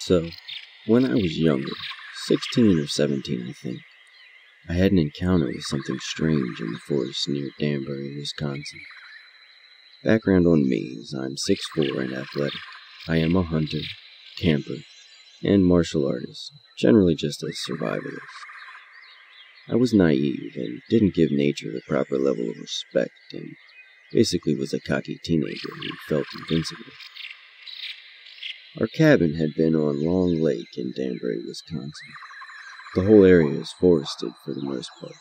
So, when I was younger, 16 or 17 I think, I had an encounter with something strange in the forest near Danbury, Wisconsin. Background on me is I'm 6'4" and athletic. I am a hunter, camper, and martial artist, generally just a survivalist. I was naive and didn't give nature the proper level of respect and basically was a cocky teenager who felt invincible. Our cabin had been on Long Lake in Danbury, Wisconsin. The whole area is forested for the most part.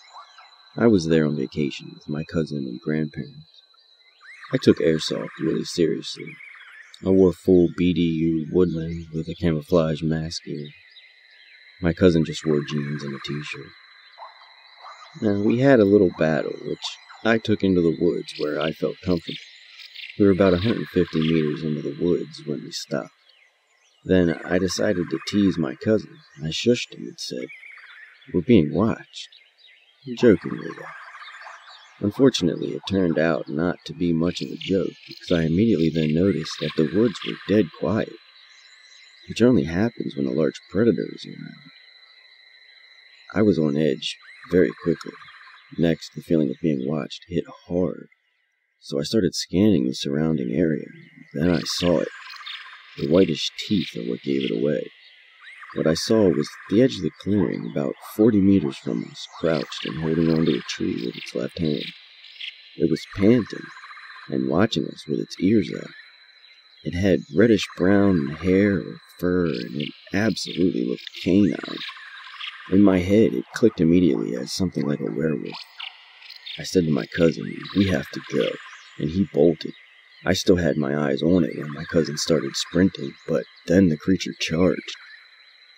I was there on vacation with my cousin and grandparents. I took airsoft really seriously. I wore full BDU woodland with a camouflage mask here. My cousin just wore jeans and a t-shirt. Now, we had a little battle, which I took into the woods where I felt comfortable. We were about 150 meters into the woods when we stopped. Then I decided to tease my cousin. I shushed him and said, "We're being watched." Jokingly, though. Unfortunately, it turned out not to be much of a joke, because I immediately then noticed that the woods were dead quiet, which only happens when a large predator is around. I was on edge very quickly. Next, the feeling of being watched hit hard, so I started scanning the surrounding area. Then I saw it. The whitish teeth are what gave it away. What I saw was the edge of the clearing, about 40 meters from us, crouched and holding onto a tree with its left hand. It was panting and watching us with its ears out. It had reddish-brown hair or fur, and it absolutely looked canine. In my head, it clicked immediately as something like a werewolf. I said to my cousin, "We have to go," and he bolted. I still had my eyes on it when my cousin started sprinting, but then the creature charged.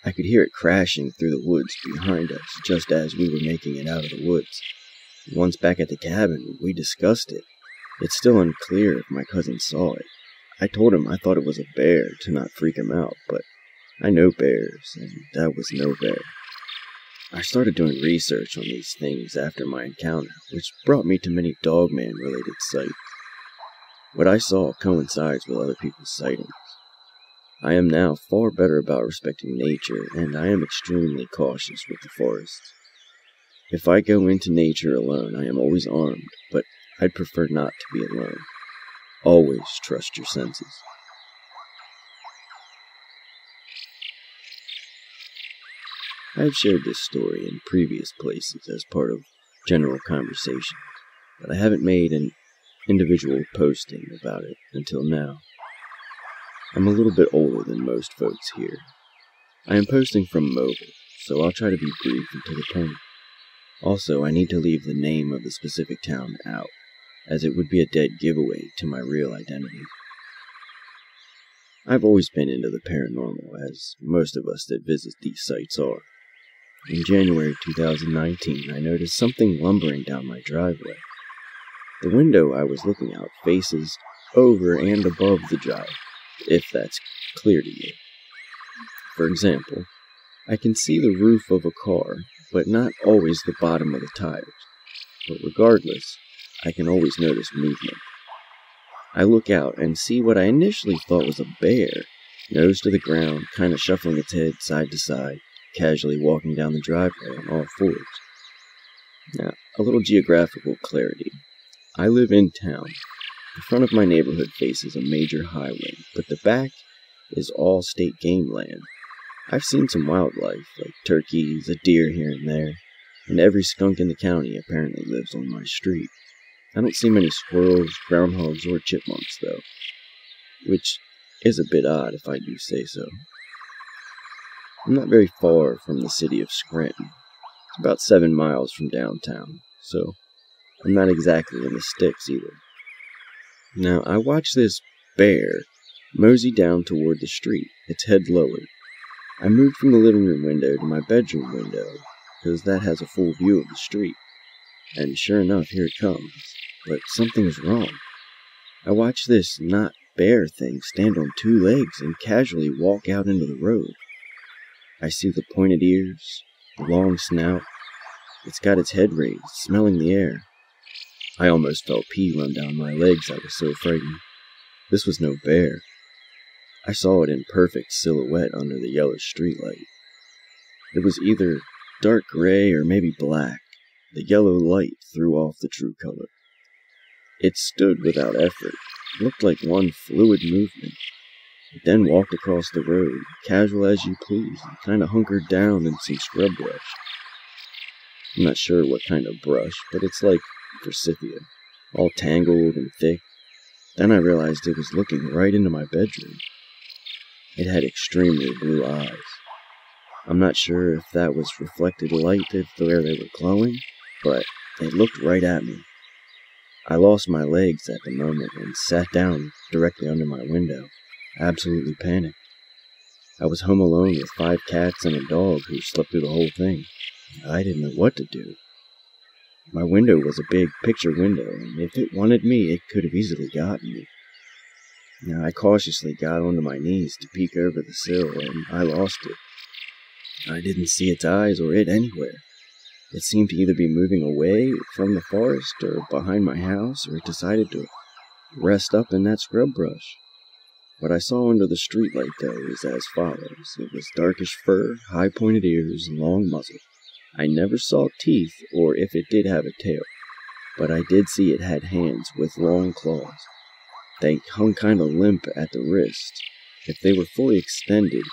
I could hear it crashing through the woods behind us just as we were making it out of the woods. Once back at the cabin, we discussed it. It's still unclear if my cousin saw it. I told him I thought it was a bear to not freak him out, but I know bears, and that was no bear. I started doing research on these things after my encounter, which brought me to many Dogman-related sites. What I saw coincides with other people's sightings. I am now far better about respecting nature, and I am extremely cautious with the forests. If I go into nature alone, I am always armed, but I'd prefer not to be alone. Always trust your senses. I have shared this story in previous places as part of general conversation, but I haven't made an individual posting about it until now. I'm a little bit older than most folks here. I am posting from mobile, so I'll try to be brief and to the point. Also, I need to leave the name of the specific town out, as it would be a dead giveaway to my real identity. I've always been into the paranormal, as most of us that visit these sites are. In January 2019, I noticed something lumbering down my driveway. The window I was looking out faces over and above the drive, if that's clear to you. For example, I can see the roof of a car, but not always the bottom of the tires. But regardless, I can always notice movement. I look out and see what I initially thought was a bear, nose to the ground, kind of shuffling its head side to side, casually walking down the driveway on all fours. Now, a little geographical clarity. I live in town. The front of my neighborhood faces a major highway, but the back is all state game land. I've seen some wildlife, like turkeys, a deer here and there, and every skunk in the county apparently lives on my street. I don't see many squirrels, groundhogs, or chipmunks, though, which is a bit odd if I do say so. I'm not very far from the city of Scranton. It's about 7 miles from downtown, so I'm not exactly in the sticks either. Now, I watch this bear mosey down toward the street, its head lowered. I moved from the living room window to my bedroom window, because that has a full view of the street. And sure enough, here it comes. But something's wrong. I watch this not bear thing stand on 2 legs and casually walk out into the road. I see the pointed ears, the long snout. It's got its head raised, smelling the air. I almost felt pee run down my legs, I was so frightened. This was no bear. I saw it in perfect silhouette under the yellow streetlight. It was either dark gray or maybe black. The yellow light threw off the true color. It stood without effort, looked like one fluid movement. It then walked across the road, casual as you please, and kind of hunkered down in some scrub brush. I'm not sure what kind of brush, but it's like forsythia, all tangled and thick. Then I realized it was looking right into my bedroom. It had extremely blue eyes. I'm not sure if that was reflected light where they were glowing, but it looked right at me. I lost my legs at the moment and sat down directly under my window, absolutely panicked. I was home alone with 5 cats and a dog who slept through the whole thing. I didn't know what to do. My window was a big picture window, and if it wanted me, it could have easily gotten me. Now, I cautiously got onto my knees to peek over the sill, and I lost it. I didn't see its eyes or it anywhere. It seemed to either be moving away from the forest or behind my house, or it decided to rest up in that scrub brush. What I saw under the streetlight, though, is as follows. It was darkish fur, high-pointed ears, and long muzzle. I never saw teeth, or if it did have a tail, but I did see it had hands with long claws. They hung kind of limp at the wrist. If they were fully extended,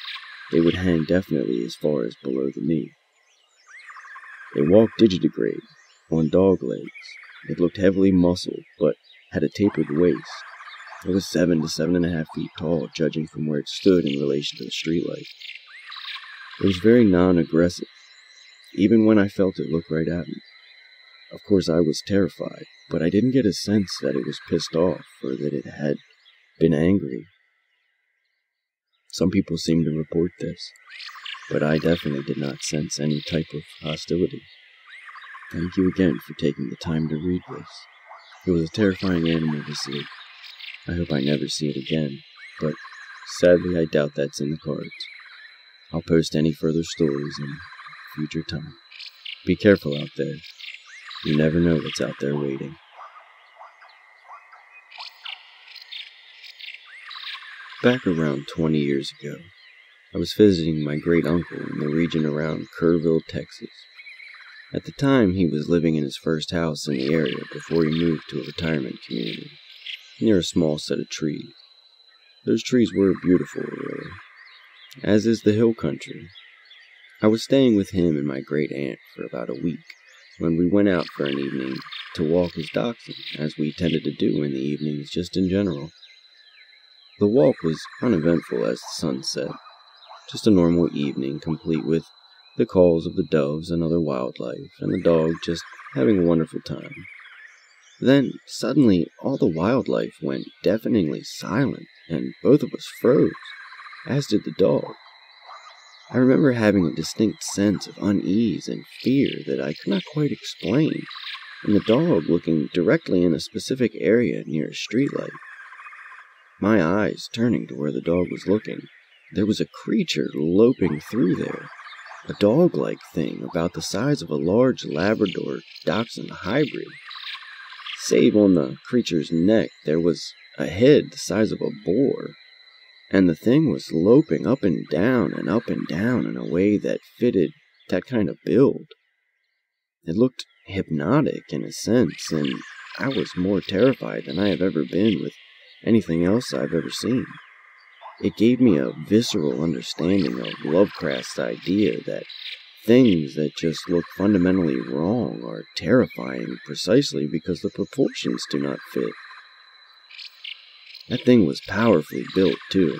they would hang definitely as far as below the knee. It walked digitigrade, on dog legs. It looked heavily muscled, but had a tapered waist. It was 7 to 7.5 feet tall, judging from where it stood in relation to the streetlight. It was very non-aggressive, even when I felt it look right at me. Of course, I was terrified, but I didn't get a sense that it was pissed off or that it had been angry. Some people seem to report this, but I definitely did not sense any type of hostility. Thank you again for taking the time to read this. It was a terrifying animal to see. I hope I never see it again, but sadly I doubt that's in the cards. I'll post any further stories in future time. Be careful out there. You never know what's out there waiting. Back around 20 years ago, I was visiting my great-uncle in the region around Kerrville, Texas. At the time, he was living in his first house in the area before he moved to a retirement community, near a small set of trees. Those trees were beautiful, really, as is the hill country. I was staying with him and my great-aunt for about a week, when we went out for an evening to walk his dachshund, as we tended to do in the evenings just in general. The walk was uneventful as the sun set, just a normal evening complete with the calls of the doves and other wildlife, and the dog just having a wonderful time. Then, suddenly, all the wildlife went deafeningly silent, and both of us froze, as did the dog. I remember having a distinct sense of unease and fear that I could not quite explain, and the dog looking directly in a specific area near a streetlight. My eyes turning to where the dog was looking, there was a creature loping through there, a dog-like thing about the size of a large Labrador Dachshund hybrid. Save on the creature's neck, there was a head the size of a boar, and the thing was loping up and down in a way that fitted that kind of build. It looked hypnotic in a sense, and I was more terrified than I have ever been with anything else I've ever seen. It gave me a visceral understanding of Lovecraft's idea that things that just look fundamentally wrong are terrifying precisely because the proportions do not fit. That thing was powerfully built, too.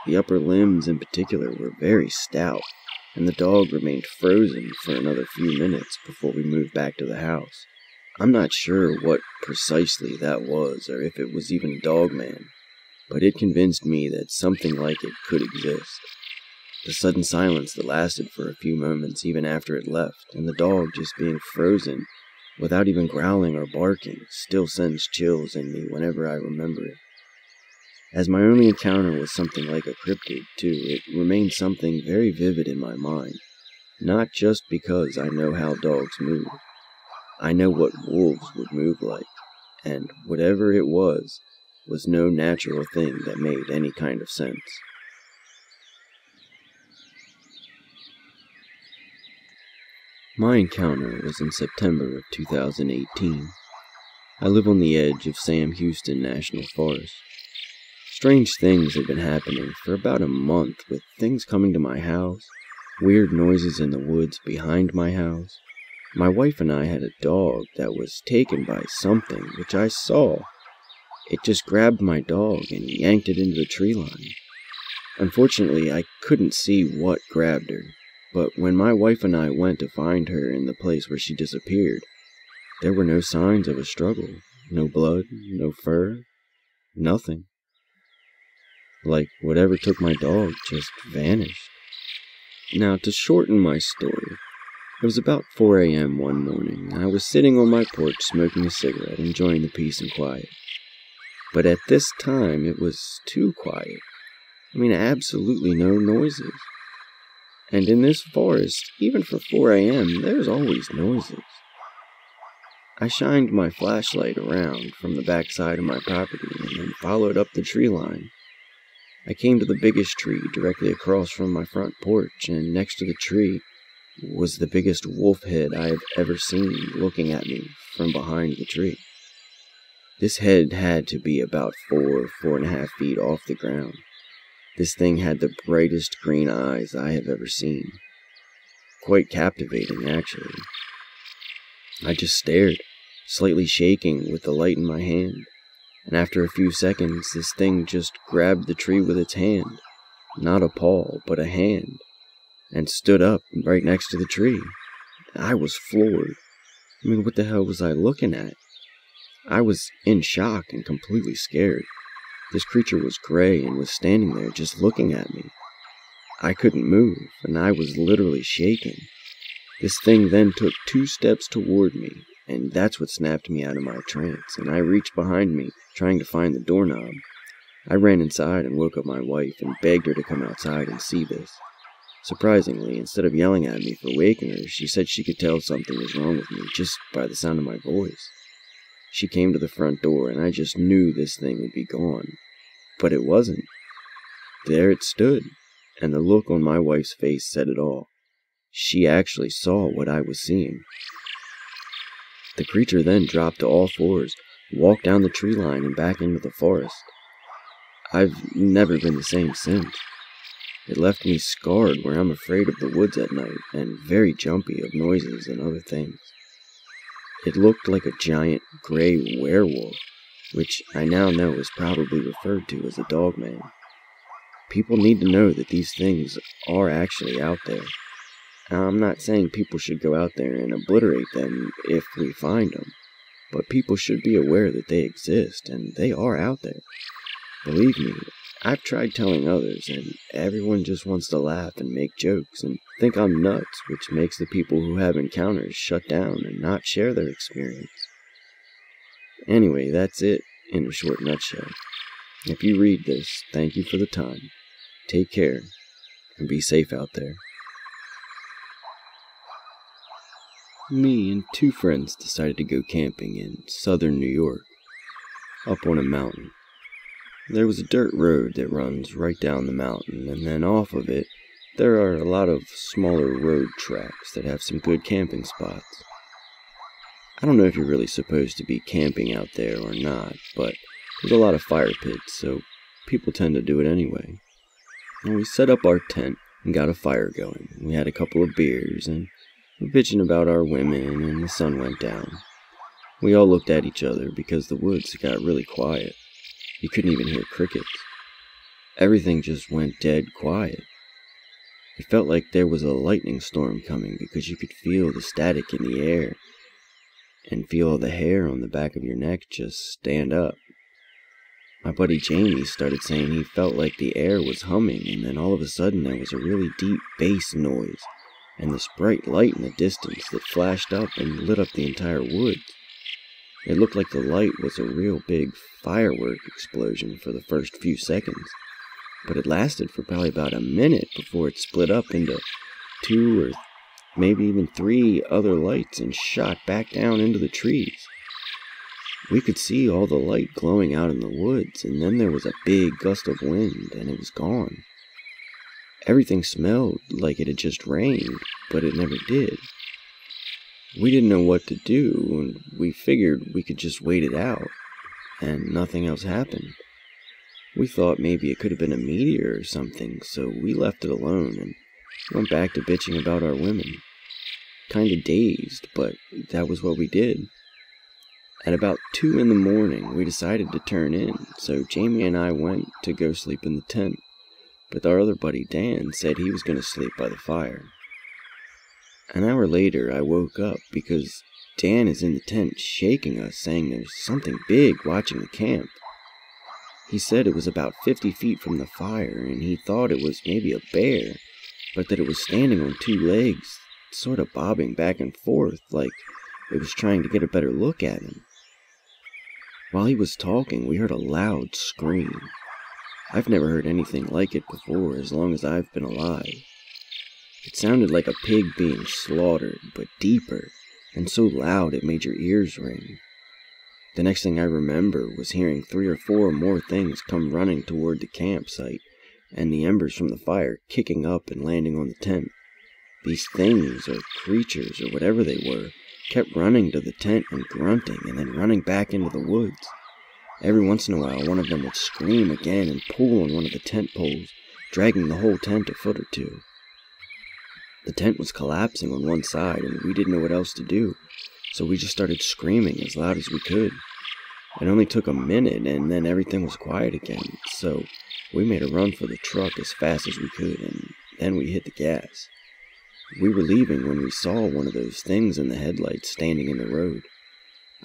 The upper limbs in particular were very stout, and the dog remained frozen for another few minutes before we moved back to the house. I'm not sure what precisely that was, or if it was even Dogman, but it convinced me that something like it could exist. The sudden silence that lasted for a few moments even after it left, and the dog just being frozen without even growling or barking, still sends chills in me whenever I remember it. As my only encounter was something like a cryptid, too, it remains something very vivid in my mind, not just because I know how dogs move. I know what wolves would move like, and whatever it was was no natural thing that made any kind of sense. My encounter was in September of 2018. I live on the edge of Sam Houston National Forest. Strange things had been happening for about a month, with things coming to my house, weird noises in the woods behind my house. My wife and I had a dog that was taken by something, which I saw. It just grabbed my dog and yanked it into the tree line. Unfortunately, I couldn't see what grabbed her, but when my wife and I went to find her in the place where she disappeared, there were no signs of a struggle, no blood, no fur, nothing. Like whatever took my dog just vanished. Now, to shorten my story, it was about 4 a.m. one morning. I was sitting on my porch smoking a cigarette, enjoying the peace and quiet. But at this time, it was too quiet. Absolutely no noises. And in this forest, even for 4 a.m., there's always noises. I shined my flashlight around from the backside of my property and then followed up the tree line. I came to the biggest tree directly across from my front porch, and next to the tree was the biggest wolf head I have ever seen looking at me from behind the tree. This head had to be about 4.5 feet off the ground. This thing had the brightest green eyes I have ever seen. Quite captivating, actually. I just stared, slightly shaking with the light in my hand, and after a few seconds, this thing just grabbed the tree with its hand, not a paw, but a hand, and stood up right next to the tree. I was floored. What the hell was I looking at? I was in shock and completely scared. This creature was gray and was standing there just looking at me. I couldn't move, and I was literally shaking. This thing then took 2 steps toward me, and that's what snapped me out of my trance, and I reached behind me, trying to find the doorknob. I ran inside and woke up my wife and begged her to come outside and see this. Surprisingly, instead of yelling at me for waking her, she said she could tell something was wrong with me just by the sound of my voice. She came to the front door, and I just knew this thing would be gone. But it wasn't. There it stood, and the look on my wife's face said it all. She actually saw what I was seeing. The creature then dropped to all fours, walked down the tree line and back into the forest. I've never been the same since. It left me scarred where I'm afraid of the woods at night, and very jumpy of noises and other things. It looked like a giant gray werewolf, which I now know is probably referred to as a Dogman. People need to know that these things are actually out there. Now, I'm not saying people should go out there and obliterate them if we find them, but people should be aware that they exist, and they are out there. Believe me, I've tried telling others, and everyone just wants to laugh and make jokes and think I'm nuts, which makes the people who have encounters shut down and not share their experience. Anyway, that's it in a short nutshell. If you read this, thank you for the time. Take care, and be safe out there. Me and 2 friends decided to go camping in southern New York, up on a mountain. There was a dirt road that runs right down the mountain, and then off of it, there are a lot of smaller road tracks that have some good camping spots. I don't know if you're really supposed to be camping out there or not, but there's a lot of fire pits, so people tend to do it anyway. And we set up our tent and got a fire going. We had a couple of beers, and were bitching about our women, and the sun went down. We all looked at each other because the woods got really quiet. You couldn't even hear crickets. Everything just went dead quiet. It felt like there was a lightning storm coming because you could feel the static in the air and feel the hair on the back of your neck just stand up. My buddy Jamie started saying he felt like the air was humming, and then all of a sudden there was a really deep bass noise and this bright light in the distance that flashed up and lit up the entire woods. It looked like the light was a real big firework explosion for the first few seconds, but it lasted for probably about a minute before it split up into 2 or maybe even 3 other lights and shot back down into the trees. We could see all the light glowing out in the woods, and then there was a big gust of wind, and it was gone. Everything smelled like it had just rained, but it never did. We didn't know what to do, and we figured we could just wait it out, and nothing else happened. We thought maybe it could have been a meteor or something, so we left it alone and went back to bitching about our women. Kinda dazed, but that was what we did. At about 2 in the morning, we decided to turn in, so Jamie and I went to go sleep in the tent, but our other buddy Dan said he was going to sleep by the fire. An hour later, I woke up because Dan is in the tent shaking us, saying there's something big watching the camp. He said it was about 50 feet from the fire, and he thought it was maybe a bear, but that it was standing on 2 legs, sort of bobbing back and forth like it was trying to get a better look at him. While he was talking, we heard a loud scream. I've never heard anything like it before as long as I've been alive. It sounded like a pig being slaughtered, but deeper, and so loud it made your ears ring. The next thing I remember was hearing 3 or 4 more things come running toward the campsite, and the embers from the fire kicking up and landing on the tent. These things, or creatures, or whatever they were, kept running to the tent and grunting, and then running back into the woods. Every once in a while, one of them would scream again and pull on one of the tent poles, dragging the whole tent a foot or 2. The tent was collapsing on one side, and we didn't know what else to do, so we just started screaming as loud as we could. It only took a minute, and then everything was quiet again, so we made a run for the truck as fast as we could, and then we hit the gas. We were leaving when we saw one of those things in the headlights standing in the road.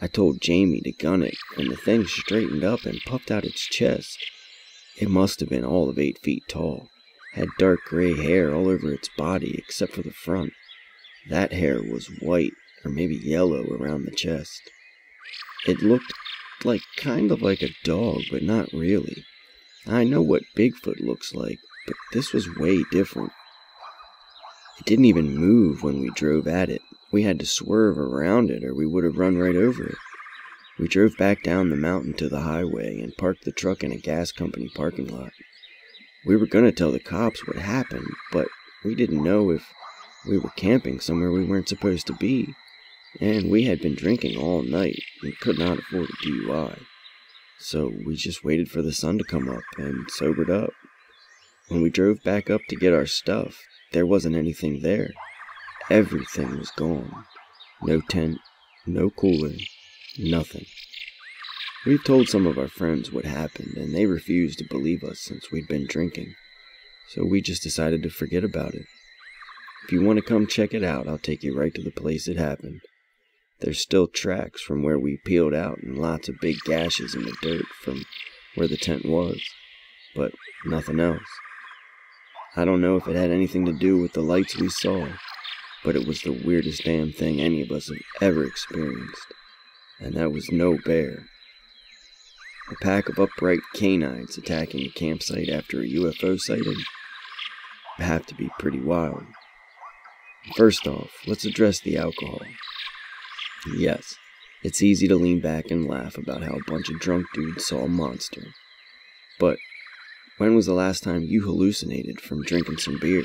I told Jamie to gun it, and the thing straightened up and puffed out its chest. It must have been all of 8 feet tall, had dark gray hair all over its body except for the front. That hair was white, or maybe yellow around the chest. It looked kind of like a dog, but not really. I know what Bigfoot looks like, but this was way different. It didn't even move when we drove at it. We had to swerve around it or we would have run right over it. We drove back down the mountain to the highway and parked the truck in a gas company parking lot. We were going to tell the cops what happened, but we didn't know if we were camping somewhere we weren't supposed to be, and we had been drinking all night and could not afford a DUI. So we just waited for the sun to come up and sobered up. When we drove back up to get our stuff, there wasn't anything there. Everything was gone. No tent, no cooler, nothing. We've told some of our friends what happened, and they refused to believe us since we'd been drinking. So we just decided to forget about it. If you want to come check it out, I'll take you right to the place it happened. There's still tracks from where we peeled out and lots of big gashes in the dirt from where the tent was, but nothing else. I don't know if it had anything to do with the lights we saw, but it was the weirdest damn thing any of us have ever experienced, and that was no bear. A pack of upright canines attacking a campsite after a UFO sighting would have to be pretty wild. First off, let's address the alcohol. Yes, it's easy to lean back and laugh about how a bunch of drunk dudes saw a monster, but when was the last time you hallucinated from drinking some beer?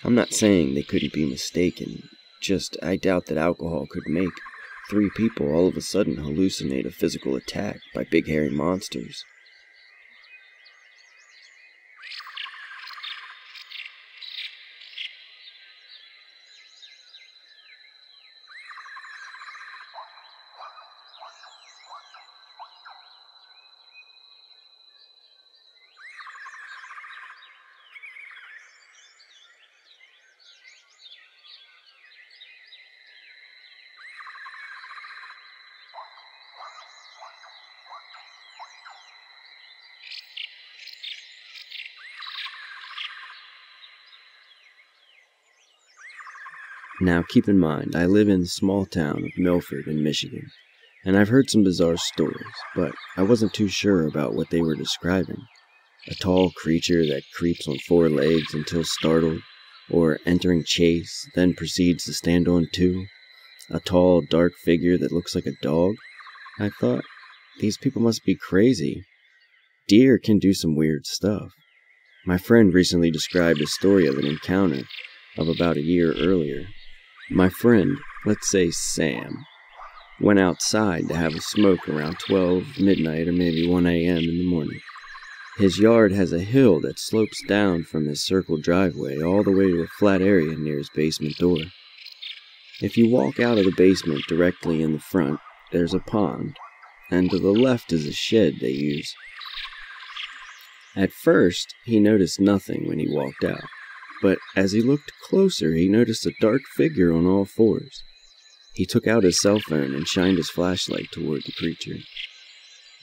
I'm not saying they couldn't be mistaken, just I doubt that alcohol could make 3 people all of a sudden hallucinate a physical attack by big hairy monsters. Now keep in mind, I live in the small town of Milford in Michigan, and I've heard some bizarre stories, but I wasn't too sure about what they were describing. A tall creature that creeps on 4 legs until startled, or entering chase, then proceeds to stand on 2. A tall, dark figure that looks like a dog. I thought, these people must be crazy. Deer can do some weird stuff. My friend recently described a story of an encounter of about a year earlier. My friend, let's say Sam, went outside to have a smoke around 12 midnight or maybe 1 a.m. in the morning. His yard has a hill that slopes down from his circle driveway all the way to a flat area near his basement door. If you walk out of the basement directly in the front, there's a pond, and to the left is a shed they use. At first, he noticed nothing when he walked out, but as he looked closer, he noticed a dark figure on all fours. He took out his cell phone and shined his flashlight toward the creature.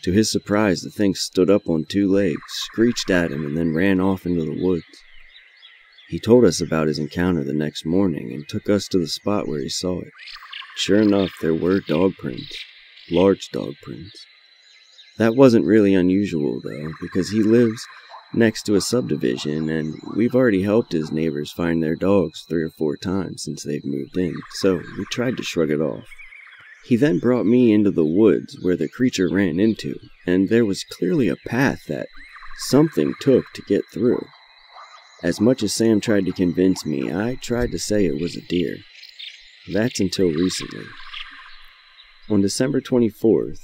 To his surprise, the thing stood up on 2 legs, screeched at him, and then ran off into the woods. He told us about his encounter the next morning and took us to the spot where he saw it. Sure enough, there were dog prints, large dog prints. That wasn't really unusual, though, because he lives next to a subdivision, and we've already helped his neighbors find their dogs 3 or 4 times since they've moved in, so we tried to shrug it off. He then brought me into the woods where the creature ran into, and there was clearly a path that something took to get through. As much as Sam tried to convince me, I tried to say it was a deer. That's until recently. On December 24th,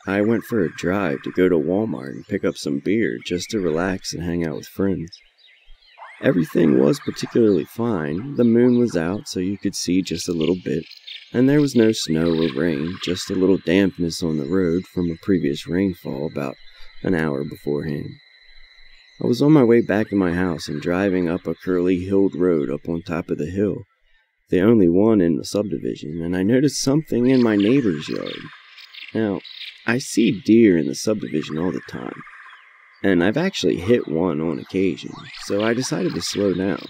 I went for a drive to go to Walmart and pick up some beer just to relax and hang out with friends. Everything was particularly fine. The moon was out so you could see just a little bit, and there was no snow or rain, just a little dampness on the road from a previous rainfall about an hour beforehand. I was on my way back to my house and driving up a curly-hilled road up on top of the hill, the only one in the subdivision, and I noticed something in my neighbor's yard. Now, I see deer in the subdivision all the time, and I've actually hit one on occasion, so I decided to slow down.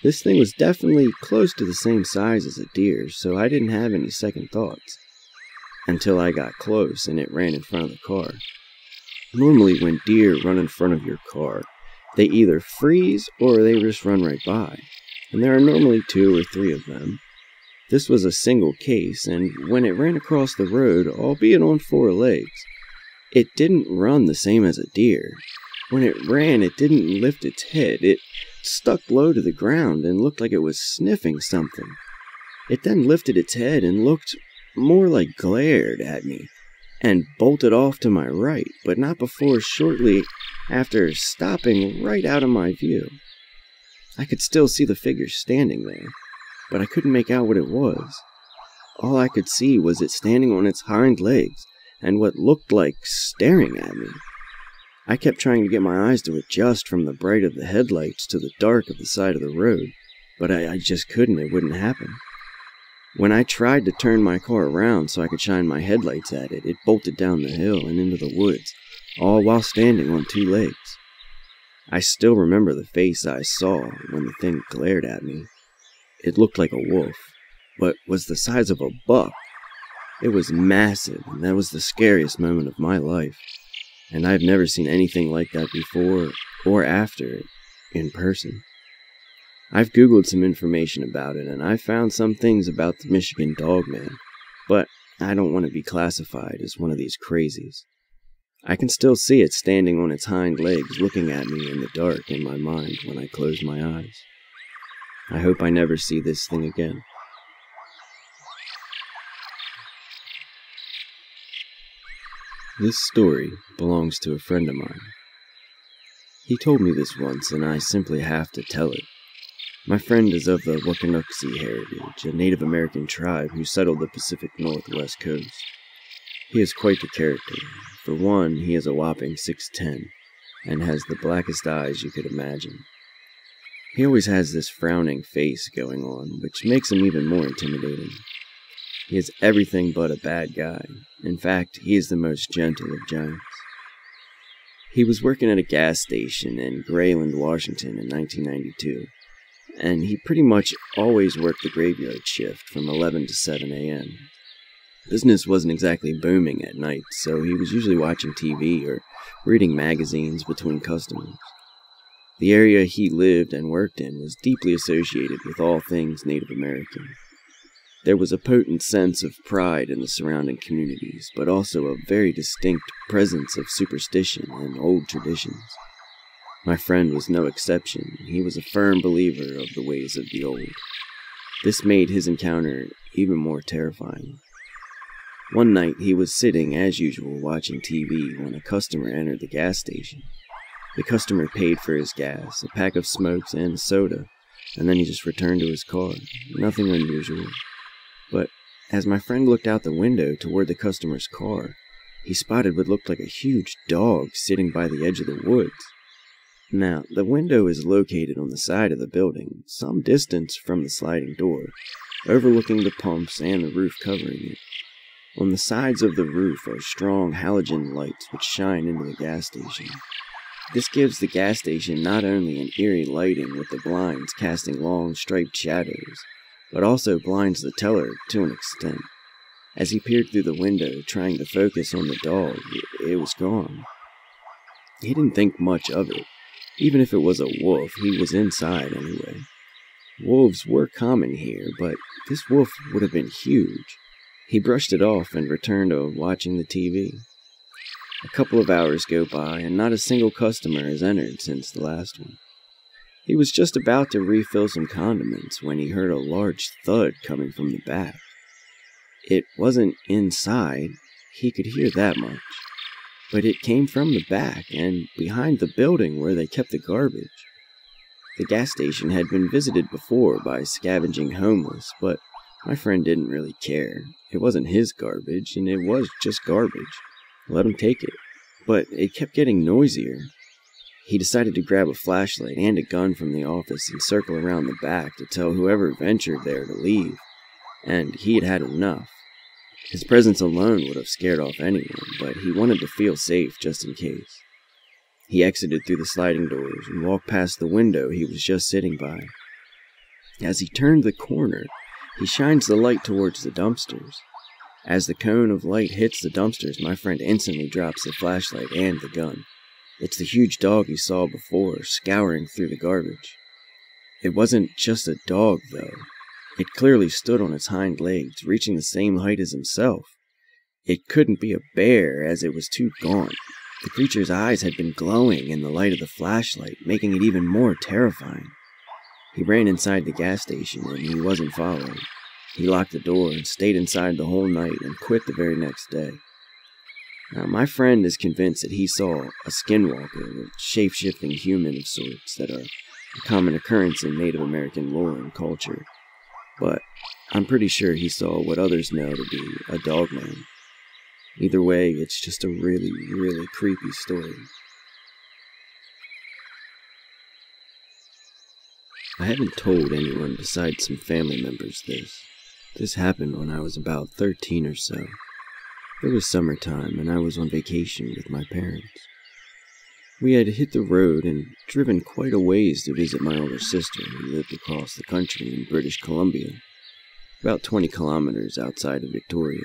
This thing was definitely close to the same size as a deer, so I didn't have any second thoughts, until I got close and it ran in front of the car. Normally when deer run in front of your car, they either freeze or they just run right by, and there are normally 2 or 3 of them. This was a single case, and when it ran across the road, albeit on 4 legs, it didn't run the same as a deer. When it ran, it didn't lift its head. It stuck low to the ground and looked like it was sniffing something. It then lifted its head and looked more like glared at me, and bolted off to my right, but not before shortly after stopping right out of my view. I could still see the figure standing there, but I couldn't make out what it was. All I could see was it standing on its hind legs, and what looked like staring at me. I kept trying to get my eyes to adjust from the bright of the headlights to the dark of the side of the road, but I just couldn't. It wouldn't happen. When I tried to turn my car around so I could shine my headlights at it, it bolted down the hill and into the woods, all while standing on 2 legs. I still remember the face I saw when the thing glared at me. It looked like a wolf, but was the size of a buck. It was massive, and that was the scariest moment of my life, and I've never seen anything like that before or after it in person. I've Googled some information about it, and I found some things about the Michigan Dogman, but I don't want to be classified as one of these crazies. I can still see it standing on its hind legs looking at me in the dark in my mind when I close my eyes. I hope I never see this thing again. This story belongs to a friend of mine. He told me this once, and I simply have to tell it. My friend is of the Wakanukse heritage, a Native American tribe who settled the Pacific Northwest coast. He is quite the character. For one, he is a whopping 6'10", and has the blackest eyes you could imagine. He always has this frowning face going on, which makes him even more intimidating. He is everything but a bad guy. In fact, he is the most gentle of giants. He was working at a gas station in Grayland, Washington in 1992, and he pretty much always worked the graveyard shift from 11 to 7 a.m. Business wasn't exactly booming at night, so he was usually watching TV or reading magazines between customers. The area he lived and worked in was deeply associated with all things Native American. There was a potent sense of pride in the surrounding communities, but also a very distinct presence of superstition and old traditions. My friend was no exception. He was a firm believer of the ways of the old. This made his encounter even more terrifying. One night, he was sitting, as usual, watching TV when a customer entered the gas station. The customer paid for his gas, a pack of smokes, and a soda, and then he just returned to his car. Nothing unusual. But as my friend looked out the window toward the customer's car, he spotted what looked like a huge dog sitting by the edge of the woods. Now, the window is located on the side of the building, some distance from the sliding door, overlooking the pumps and the roof covering it. On the sides of the roof are strong halogen lights which shine into the gas station. This gives the gas station not only an eerie lighting with the blinds casting long striped shadows, but also blinds the teller to an extent. As he peered through the window, trying to focus on the dog, it was gone. He didn't think much of it. Even if it was a wolf, he was inside anyway. Wolves were common here, but this wolf would have been huge. He brushed it off and returned to watching the TV. A couple of hours go by, and not a single customer has entered since the last one. He was just about to refill some condiments when he heard a large thud coming from the back. It wasn't inside, he could hear that much. But it came from the back and behind the building where they kept the garbage. The gas station had been visited before by scavenging homeless, but my friend didn't really care. It wasn't his garbage, and it was just garbage. Let him take it. But it kept getting noisier. He decided to grab a flashlight and a gun from the office and circle around the back to tell whoever ventured there to leave. And he had had enough. His presence alone would have scared off anyone, but he wanted to feel safe just in case. He exited through the sliding doors and walked past the window he was just sitting by. As he turned the corner, he shines the light towards the dumpsters. As the cone of light hits the dumpsters, my friend instantly drops the flashlight and the gun. It's the huge dog he saw before, scouring through the garbage. It wasn't just a dog, though. It clearly stood on its hind legs, reaching the same height as himself. It couldn't be a bear, as it was too gaunt. The creature's eyes had been glowing in the light of the flashlight, making it even more terrifying. He ran inside the gas station, and he wasn't followed. He locked the door and stayed inside the whole night and quit the very next day. Now, my friend is convinced that he saw a skinwalker, a shape-shifting human of sorts that are a common occurrence in Native American lore and culture. But I'm pretty sure he saw what others know to be a Dogman. Either way, it's just a really, really creepy story. I haven't told anyone besides some family members this. This happened when I was about 13 or so. It was summertime and I was on vacation with my parents. We had hit the road and driven quite a ways to visit my older sister who lived across the country in British Columbia, about 20 kilometers outside of Victoria.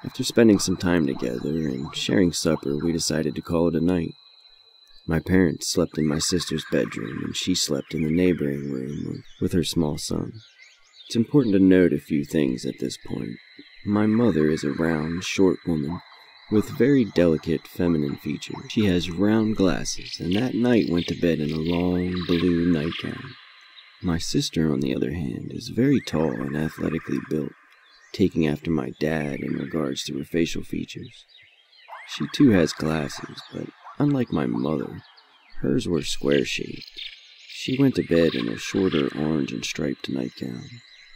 After spending some time together and sharing supper, we decided to call it a night. My parents slept in my sister's bedroom and she slept in the neighboring room with her small son. It's important to note a few things at this point. My mother is a round, short woman with very delicate feminine features. She has round glasses, and that night went to bed in a long blue nightgown. My sister, on the other hand, is very tall and athletically built, taking after my dad in regards to her facial features. She too has glasses, but unlike my mother, hers were square-shaped. She went to bed in a shorter orange and striped nightgown.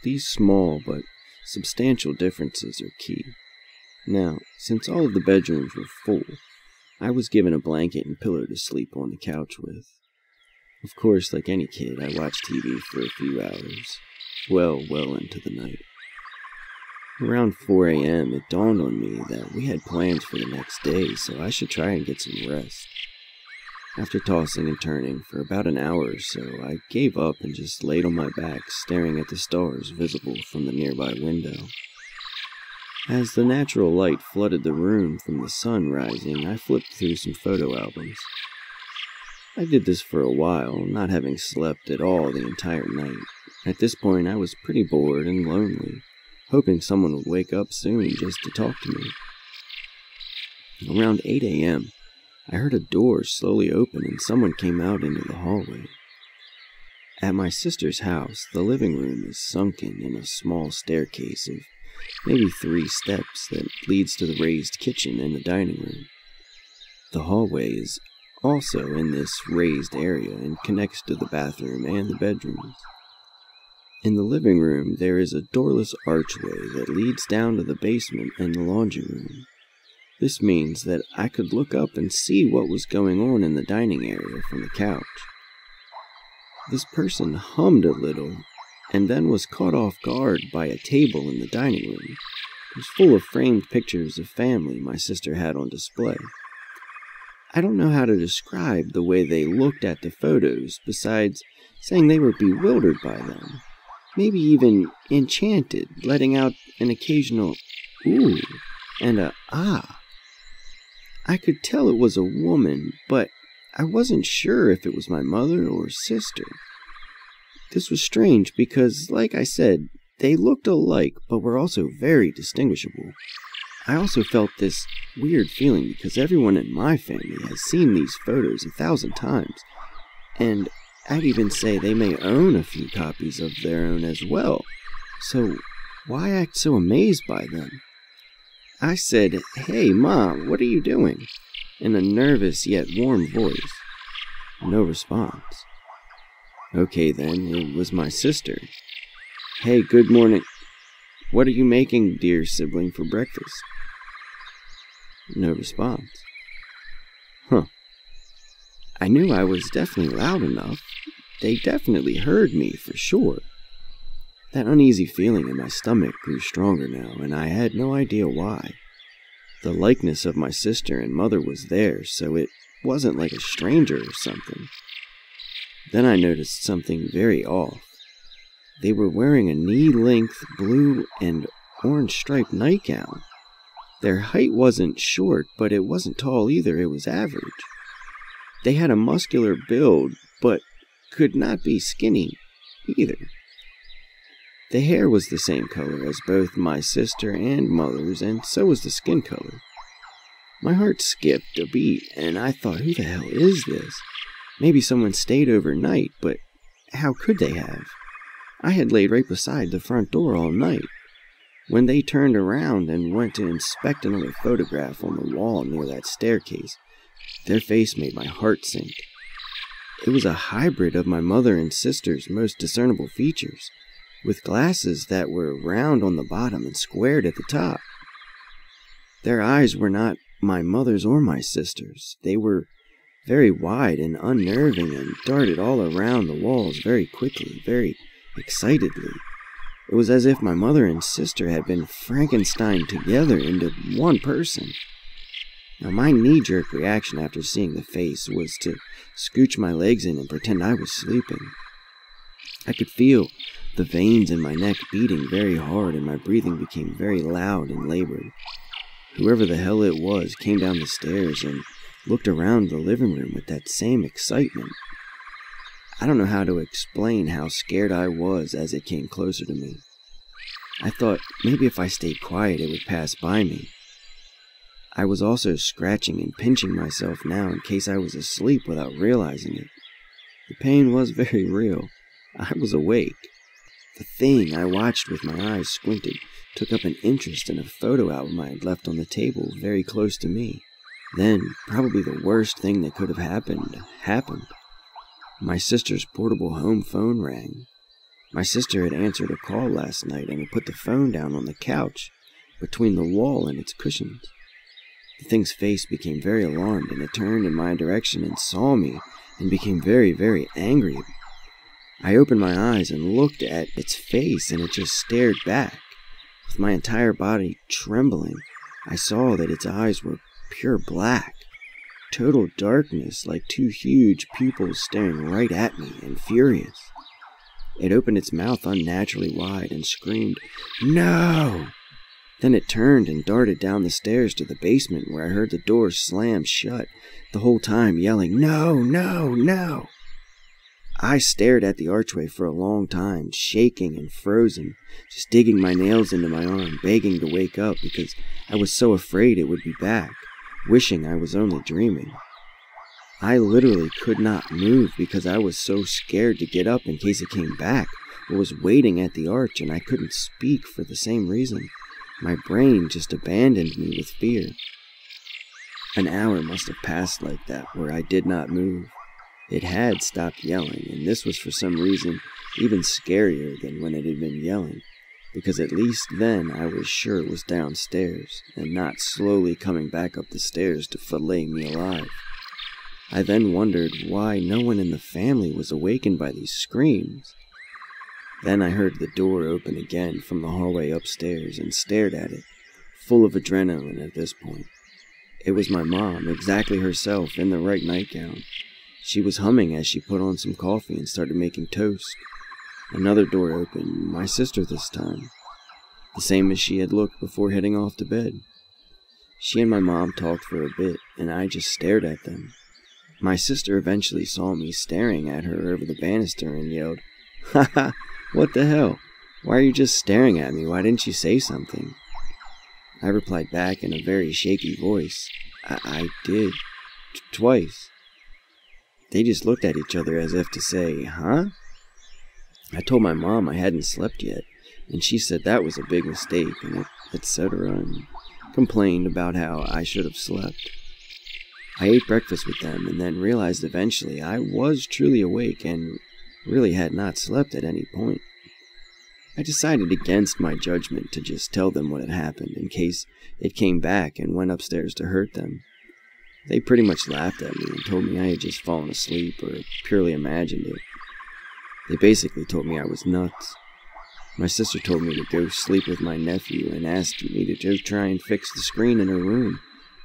These small but substantial differences are key. Now, since all of the bedrooms were full, I was given a blanket and pillow to sleep on the couch with. Of course, like any kid, I watched TV for a few hours, well into the night. Around 4 a.m., it dawned on me that we had plans for the next day, so I should try and get some rest. After tossing and turning for about an hour or so, I gave up and just laid on my back, staring at the stars visible from the nearby window. As the natural light flooded the room from the sun rising, I flipped through some photo albums. I did this for a while, not having slept at all the entire night, At this point, I was pretty bored and lonely, hoping someone would wake up soon just to talk to me. Around 8 a.m., I heard a door slowly open and someone came out into the hallway. At my sister's house, the living room is sunken in a small staircase of maybe 3 steps that leads to the raised kitchen and the dining room. The hallway is also in this raised area and connects to the bathroom and the bedrooms. In the living room, there is a doorless archway that leads down to the basement and the laundry room. This means that I could look up and see what was going on in the dining area from the couch. This person hummed a little and then was caught off guard by a table in the dining room. It was full of framed pictures of family my sister had on display. I don't know how to describe the way they looked at the photos besides saying they were bewildered by them. Maybe even enchanted, letting out an occasional ooh and a ah. I could tell it was a woman, but I wasn't sure if it was my mother or sister. This was strange because, like I said, they looked alike but were also very distinguishable. I also felt this weird feeling because everyone in my family has seen these photos 1,000 times, and I'd even say they may own a few copies of their own as well, so why act so amazed by them? I said, "Hey, Mom, what are you doing?" in a nervous yet warm voice. No response. Okay then, it was my sister. "Hey, good morning. What are you making, dear sibling, for breakfast?" No response. I knew I was definitely loud enough. They definitely heard me, for sure. That uneasy feeling in my stomach grew stronger now, and I had no idea why. The likeness of my sister and mother was there, so it wasn't like a stranger or something. Then I noticed something very off. They were wearing a knee-length blue and orange-striped nightgown. Their height wasn't short, but it wasn't tall either, it was average. They had a muscular build, but could not be skinny either. The hair was the same color as both my sister and mother's, and so was the skin color. My heart skipped a beat, and I thought, who the hell is this? Maybe someone stayed overnight, but how could they have? I had laid right beside the front door all night. When they turned around and went to inspect another photograph on the wall near that staircase, their face made my heart sink. It was a hybrid of my mother and sister's most discernible features, with glasses that were round on the bottom and squared at the top. Their eyes were not my mother's or my sister's. They were very wide and unnerving and darted all around the walls very quickly, very excitedly. It was as if my mother and sister had been Frankensteined together into one person. Now, my knee-jerk reaction after seeing the face was to scooch my legs in and pretend I was sleeping. I could feel the veins in my neck beating very hard, and my breathing became very loud and labored. Whoever the hell it was came down the stairs and looked around the living room with that same excitement. I don't know how to explain how scared I was as it came closer to me. I thought maybe if I stayed quiet it would pass by me. I was also scratching and pinching myself now in case I was asleep without realizing it. The pain was very real. I was awake. The thing I watched with my eyes squinted took up an interest in a photo album I had left on the table very close to me. Then, probably the worst thing that could have happened. My sister's portable home phone rang. My sister had answered a call last night and had put the phone down on the couch between the wall and its cushions. The thing's face became very alarmed, and it turned in my direction and saw me and became very, very angry. I opened my eyes and looked at its face, and it just stared back. With my entire body trembling, I saw that its eyes were pure black, total darkness, like 2 huge pupils staring right at me and furious. It opened its mouth unnaturally wide and screamed, "No!" Then it turned and darted down the stairs to the basement, where I heard the door slam shut, the whole time yelling, "No, no, no!" I stared at the archway for a long time, shaking and frozen, just digging my nails into my arm, begging to wake up because I was so afraid it would be back, wishing I was only dreaming. I literally could not move because I was so scared to get up in case it came back, or was waiting at the arch, and I couldn't speak for the same reason. My brain just abandoned me with fear. An hour must have passed like that, where I did not move. It had stopped yelling, and this was for some reason even scarier than when it had been yelling, because at least then I was sure it was downstairs, and not slowly coming back up the stairs to fillet me alive. I then wondered why no one in the family was awakened by these screams. Then I heard the door open again from the hallway upstairs and stared at it, full of adrenaline at this point. It was my mom, exactly herself, in the right nightgown. She was humming as she put on some coffee and started making toast. Another door opened, my sister this time, the same as she had looked before heading off to bed. She and my mom talked for a bit, and I just stared at them. My sister eventually saw me staring at her over the banister and yelled, "Haha, what the hell? Why are you just staring at me? Why didn't you say something?" I replied back in a very shaky voice, I did. Twice. They just looked at each other as if to say, "Huh?" I told my mom I hadn't slept yet, and she said that was a big mistake, and etc., and complained about how I should have slept. I ate breakfast with them, and then realized eventually I was truly awake and really had not slept at any point. I decided against my judgment to just tell them what had happened in case it came back and went upstairs to hurt them. They pretty much laughed at me and told me I had just fallen asleep or purely imagined it. They basically told me I was nuts. My sister told me to go sleep with my nephew and asked me to go try and fix the screen in her room,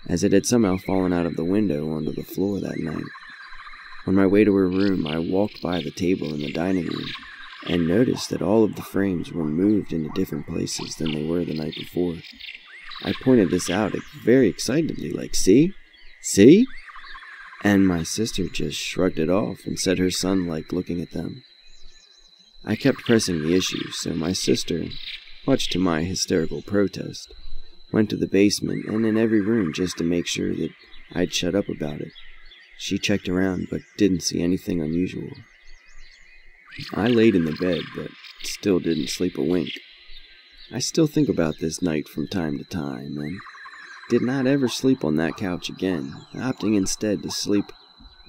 as it had somehow fallen out of the window onto the floor that night. On my way to her room, I walked by the table in the dining room and noticed that all of the frames were moved into different places than they were the night before. I pointed this out very excitedly, like, "See? See?" And my sister just shrugged it off and said her son liked looking at them. I kept pressing the issue, so my sister, much to my hysterical protest, went to the basement and in every room just to make sure that I'd shut up about it. She checked around but didn't see anything unusual. I laid in the bed but still didn't sleep a wink. I still think about this night from time to time and did not ever sleep on that couch again, opting instead to sleep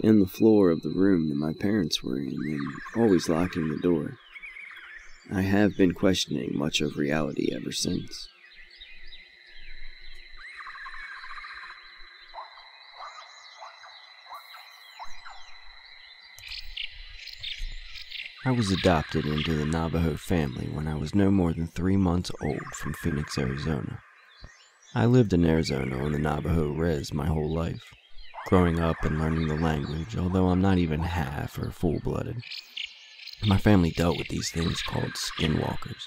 in the floor of the room that my parents were in and always locking the door. I have been questioning much of reality ever since. I was adopted into the Navajo family when I was no more than 3 months old from Phoenix, Arizona. I lived in Arizona on the Navajo res my whole life, growing up and learning the language, although I'm not even half or full-blooded. My family dealt with these things called SkinWalkers,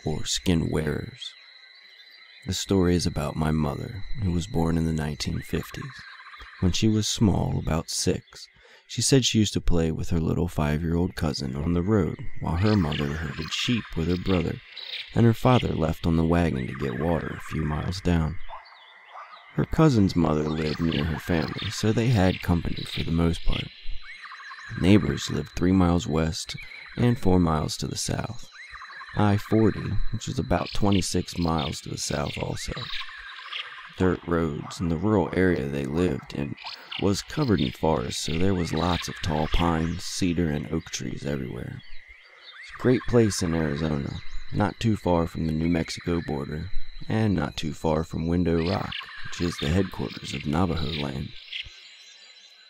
or skin wearers. The story is about my mother, who was born in the 1950s. When she was small, about 6, she said she used to play with her little 5-year-old cousin on the road while her mother herded sheep with her brother, and her father left on the wagon to get water a few miles down. Her cousin's mother lived near her family, so they had company for the most part. Neighbors lived 3 miles west and 4 miles to the south. I-40, which was about 26 miles to the south also. Dirt roads, and the rural area they lived in was covered in forest, so there was lots of tall pines, cedar, and oak trees everywhere. It's a great place in Arizona, not too far from the New Mexico border, and not too far from Window Rock, which is the headquarters of Navajo land.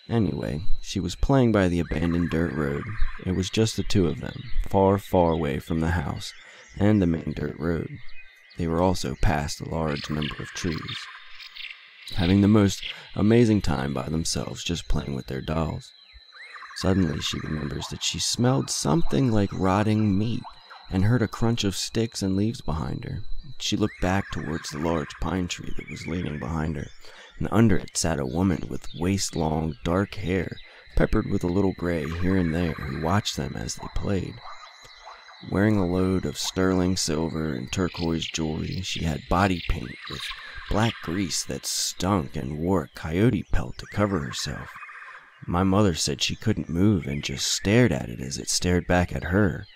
Anyway, she was playing by the abandoned dirt road. It was just the two of them, far, far away from the house and the main dirt road. They were also past a large number of trees, having the most amazing time by themselves just playing with their dolls. Suddenly she remembers that she smelled something like rotting meat and heard a crunch of sticks and leaves behind her. She looked back towards the large pine tree that was leaning behind her, and under it sat a woman with waist-long, dark hair peppered with a little gray here and there who watched them as they played. Wearing a load of sterling silver and turquoise jewelry, she had body paint with black grease that stunk and wore a coyote pelt to cover herself. My mother said she couldn't move and just stared at it as it stared back at her,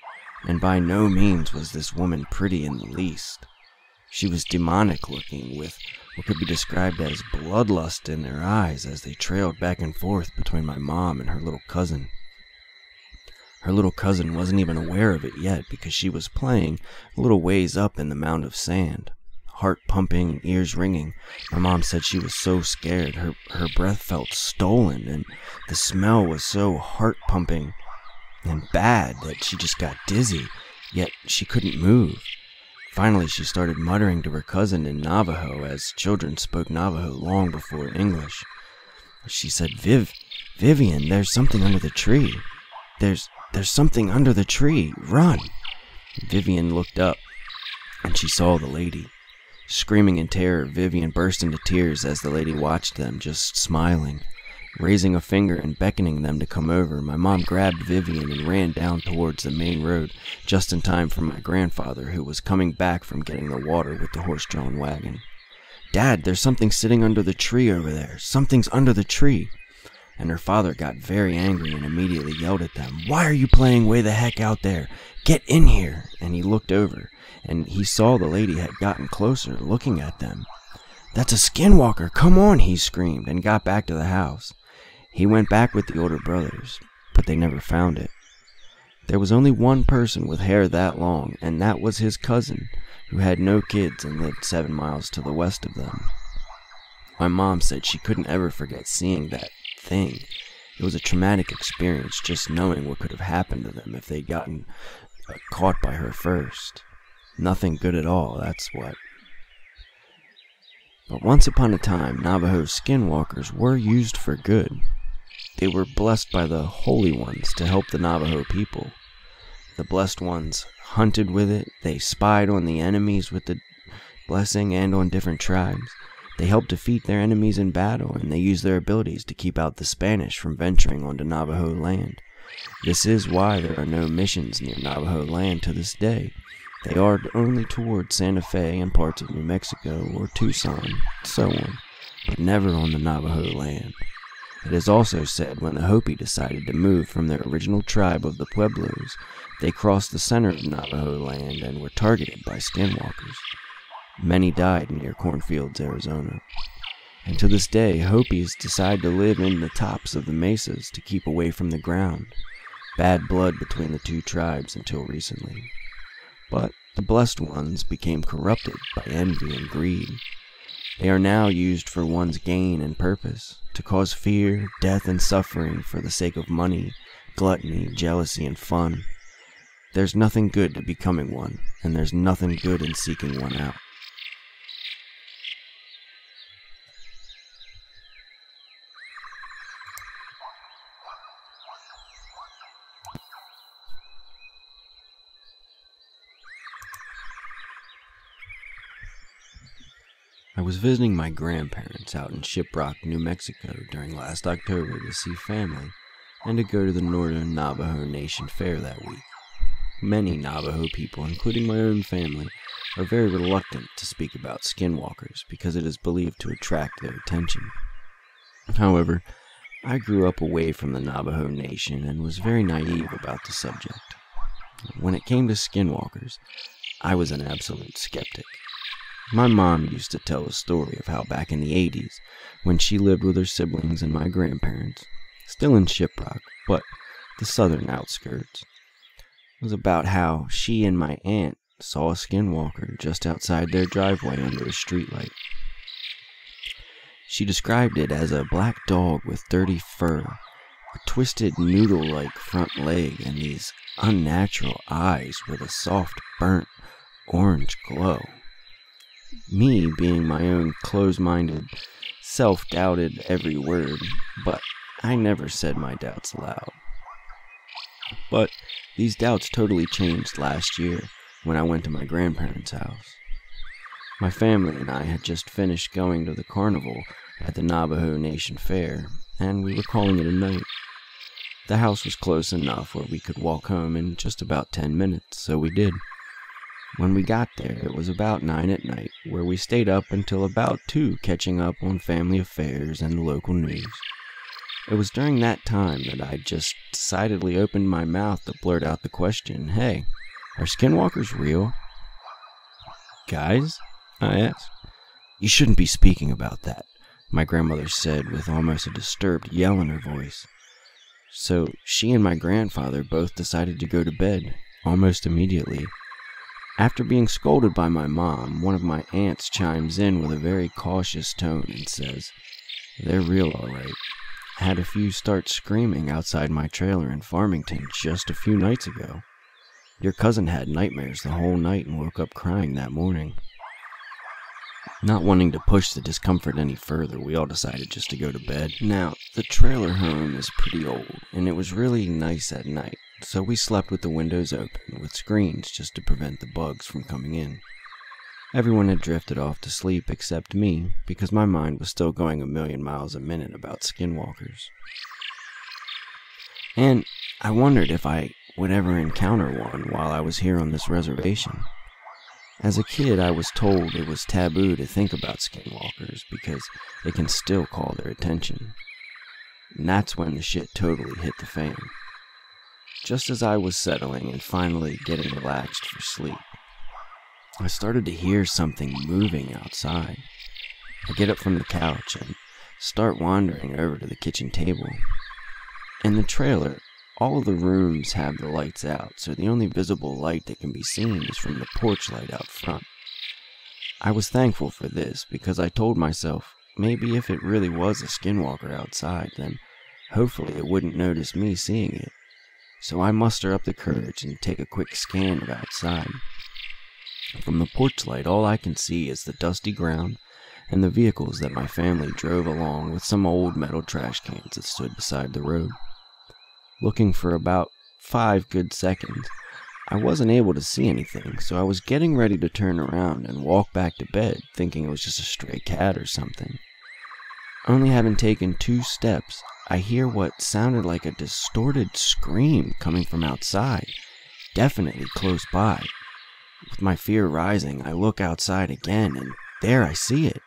and by no means was this woman pretty in the least. She was demonic looking, with what could be described as bloodlust in their eyes as they trailed back and forth between my mom and her little cousin. Her little cousin wasn't even aware of it yet because she was playing a little ways up in the mound of sand. Heart pumping, ears ringing. My mom said she was so scared. Her breath felt stolen, and the smell was so heart pumping and bad that she just got dizzy, yet she couldn't move. Finally, she started muttering to her cousin in Navajo, as children spoke Navajo long before English. She said, Vivian, there's something under the tree. There's something under the tree. Run. Vivian looked up, and she saw the lady. Screaming in terror, Vivian burst into tears as the lady watched them, just smiling. Raising a finger and beckoning them to come over, my mom grabbed Vivian and ran down towards the main road, just in time for my grandfather, who was coming back from getting the water with the horse-drawn wagon. Dad, there's something sitting under the tree over there. Something's under the tree. And her father got very angry and immediately yelled at them, Why are you playing way the heck out there? Get in here! And he looked over, and he saw the lady had gotten closer, looking at them. That's a skinwalker! Come on! He screamed, and got back to the house. He went back with the older brothers, but they never found it. There was only one person with hair that long, and that was his cousin, who had no kids and lived 7 miles to the west of them. My mom said she couldn't ever forget seeing that thing. It was a traumatic experience just knowing what could have happened to them if they'd gotten caught by her first. Nothing good at all, that's what. But once upon a time, Navajo skinwalkers were used for good. They were blessed by the Holy Ones to help the Navajo people. The blessed ones hunted with it, they spied on the enemies with the blessing and on different tribes. They helped defeat their enemies in battle, and they used their abilities to keep out the Spanish from venturing onto Navajo land. This is why there are no missions near Navajo land to this day. They are only towards Santa Fe and parts of New Mexico or Tucson, so on, but never on the Navajo land. It is also said when the Hopi decided to move from their original tribe of the Pueblos, they crossed the center of Navajo land and were targeted by skinwalkers. Many died near Cornfields, Arizona. And to this day, Hopis decide to live in the tops of the mesas to keep away from the ground. Bad blood between the two tribes until recently. But the blessed ones became corrupted by envy and greed. They are now used for one's gain and purpose, to cause fear, death, and suffering for the sake of money, gluttony, jealousy, and fun. There's nothing good to becoming one, and there's nothing good in seeking one out. I was visiting my grandparents out in Shiprock, New Mexico during last October to see family and to go to the Northern Navajo Nation Fair that week. Many Navajo people, including my own family, are very reluctant to speak about skinwalkers because it is believed to attract their attention. However, I grew up away from the Navajo Nation and was very naive about the subject. When it came to skinwalkers, I was an absolute skeptic. My mom used to tell a story of how back in the 80s, when she lived with her siblings and my grandparents, still in Shiprock, but the southern outskirts, it was about how she and my aunt saw a skinwalker just outside their driveway under a streetlight. She described it as a black dog with dirty fur, a twisted noodle-like front leg, and these unnatural eyes with a soft, burnt, orange glow. Me, being my own close-minded self, doubted every word, but I never said my doubts aloud. But these doubts totally changed last year when I went to my grandparents' house. My family and I had just finished going to the carnival at the Navajo Nation Fair, and we were calling it a night. The house was close enough where we could walk home in just about 10 minutes, so we did. When we got there, it was about 9 at night, where we stayed up until about 2 catching up on family affairs and the local news. It was during that time that I just decidedly opened my mouth to blurt out the question, "Hey, are skinwalkers real?" "Guys?" I asked. "You shouldn't be speaking about that," my grandmother said with almost a disturbed yell in her voice. So she and my grandfather both decided to go to bed, almost immediately. After being scolded by my mom, one of my aunts chimes in with a very cautious tone and says, "They're real all right. I had a few start screaming outside my trailer in Farmington just a few nights ago. Your cousin had nightmares the whole night and woke up crying that morning." Not wanting to push the discomfort any further, we all decided just to go to bed. Now, the trailer home is pretty old, and it was really nice at night, so we slept with the windows open, with screens just to prevent the bugs from coming in. Everyone had drifted off to sleep except me, because my mind was still going a million miles a minute about skinwalkers. And I wondered if I would ever encounter one while I was here on this reservation. As a kid, I was told it was taboo to think about skinwalkers because it can still call their attention. And that's when the shit totally hit the fan. Just as I was settling and finally getting relaxed for sleep, I started to hear something moving outside. I get up from the couch and start wandering over to the kitchen table. In the trailer, all of the rooms have the lights out, so the only visible light that can be seen is from the porch light out front. I was thankful for this because I told myself maybe if it really was a skinwalker outside, then hopefully it wouldn't notice me seeing it. So I muster up the courage and take a quick scan of outside. From the porch light, all I can see is the dusty ground and the vehicles that my family drove along with some old metal trash cans that stood beside the road. Looking for about 5 good seconds, I wasn't able to see anything, so I was getting ready to turn around and walk back to bed, thinking it was just a stray cat or something. Only having taken 2 steps, I hear what sounded like a distorted scream coming from outside, definitely close by. With my fear rising, I look outside again, and there I see it.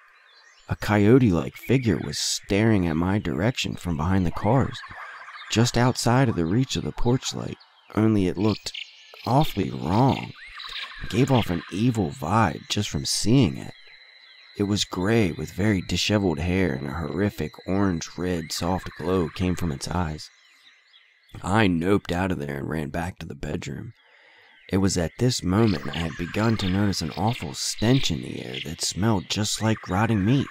A coyote-like figure was staring at my direction from behind the cars, just outside of the reach of the porch light, only it looked awfully wrong. It gave off an evil vibe just from seeing it. It was gray with very disheveled hair, and a horrific orange-red soft glow came from its eyes. I noped out of there and ran back to the bedroom. It was at this moment I had begun to notice an awful stench in the air that smelled just like rotting meat.